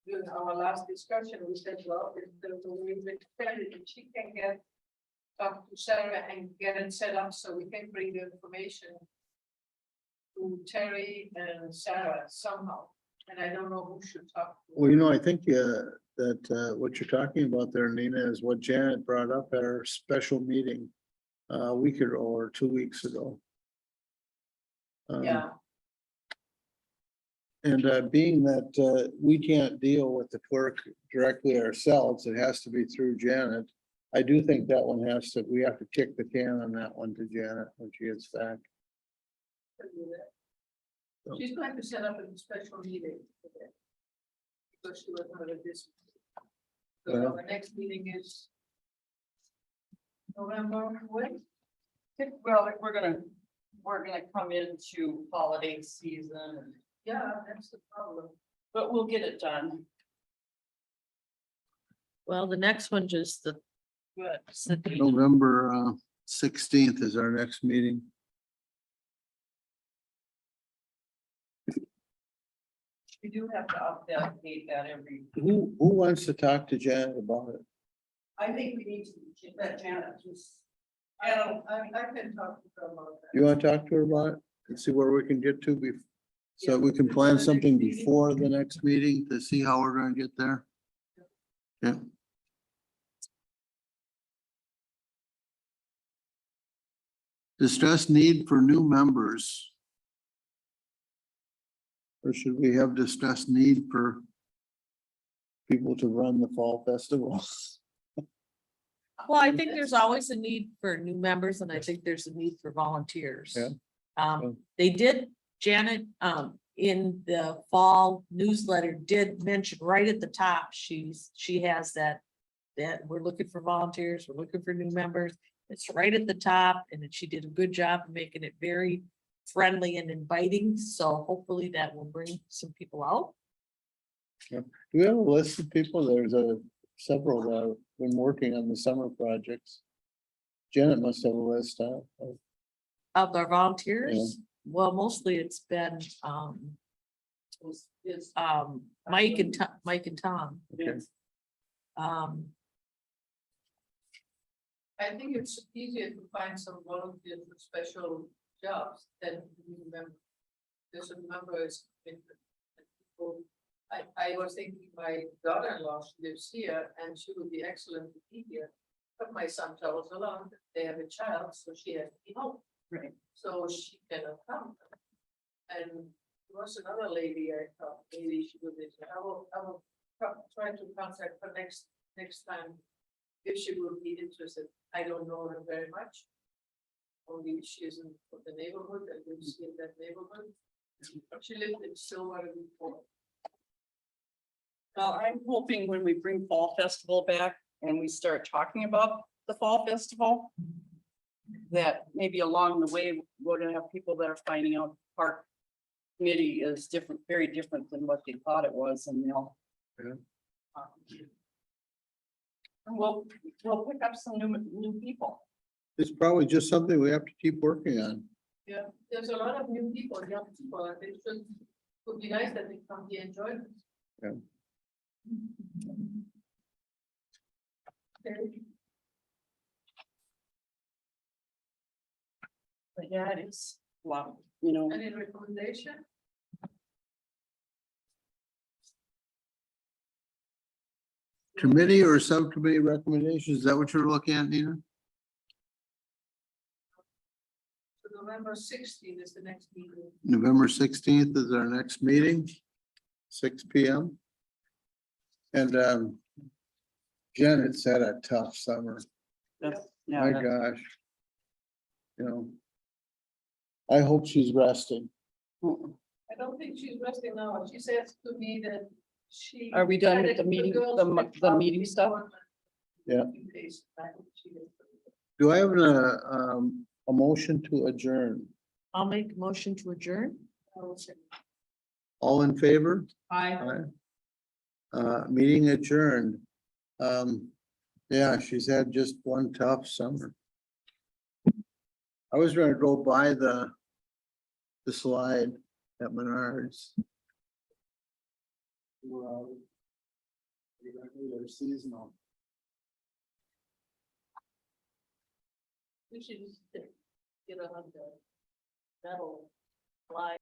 during our last discussion, we said, well, if there's a way to extend it, if she can talk to Sarah and get it set up so we can bring the information to Terry and Sarah somehow. And I don't know who should talk. to. Well, you know, I think that what you're talking about there, Nina, is what Janet brought up at our special meeting a week ago or 2 weeks ago. Yeah, And being that we can't deal with the clerk directly ourselves, it has to be through Janet. I do think that one we have to kick the can on that one to Janet when she gets back. can do that. She's going to set up a special meeting today. Because she was not at this. So Yeah. our next meeting is November, what? well, if we're gonna come into holiday season, Yeah, that's the problem. but we'll get it done. Well, the next one just the. Good. November 16th is our next meeting. We do have to update that every. Who wants to talk to Janet about it? I think we need to get that Janet just. I can talk to her about that. You want to talk to her about it and see where we can get to so we can plan something before the next meeting to see how we're gonna get there? Yeah. Discuss need for new members. Or should we have discussed need for people to run the fall festival? Well, I think there's always a need for new members and I think there's a need for volunteers. Yeah. They did, Janet, in the fall newsletter did mention right at the top, she has that we're looking for volunteers, we're looking for new members. It's right at the top and she did a good job of making it very friendly and inviting. So hopefully that will bring some people out. Do we have a list of people? There's several that have been working on the summer projects. Janet must have a list of. Of our volunteers, well, mostly it's been, Mike and Tom. Okay. I think it's easier to find some volunteers for special jobs than new members. There's a number is. I was thinking my daughter-in-law, she lives here and she would be excellent to be here. But my son travels along, they have a child, so she has to be home. Right. So she cannot come. And there was another lady, I thought, maybe she would, I will try to contact her next time. If she would be interested, I don't know her very much. Only she is in the neighborhood, I lives in that neighborhood. She lived in Stillwater before. Well, I'm hoping when we bring Fall Festival back and we start talking about the Fall Festival, that maybe along the way, we're gonna have people that are finding out park committee is different, very different than what they thought it was, and they'll. Yeah. And we'll pick up some new people. It's probably just something we have to keep working on. Yeah, there's a lot of new people, young people, and it would be nice that they come here and join us. Yeah. Okay. But yeah, it is, wow, you know. Any recommendation? Committee or subcommittee recommendations, is that what you're looking at, Nina? So November 16th is the next meeting. November 16th is our next meeting, 6 p.m. And Janet's had a tough summer, That's- my Yeah, gosh. You know. I hope she's resting. I don't think she's resting now. She says to me that she. Are we done with had the meeting- girls the picked the up meeting stuff? before Yeah. few days back. She did. Do I have a motion to adjourn? I'll make a motion to adjourn. I will say, All in favor? I. Aye. Meeting adjourned. Yeah, she's had just one tough summer. I was gonna go by the slide at Menards. Well, they're seasonal. we should just get on the metal slide.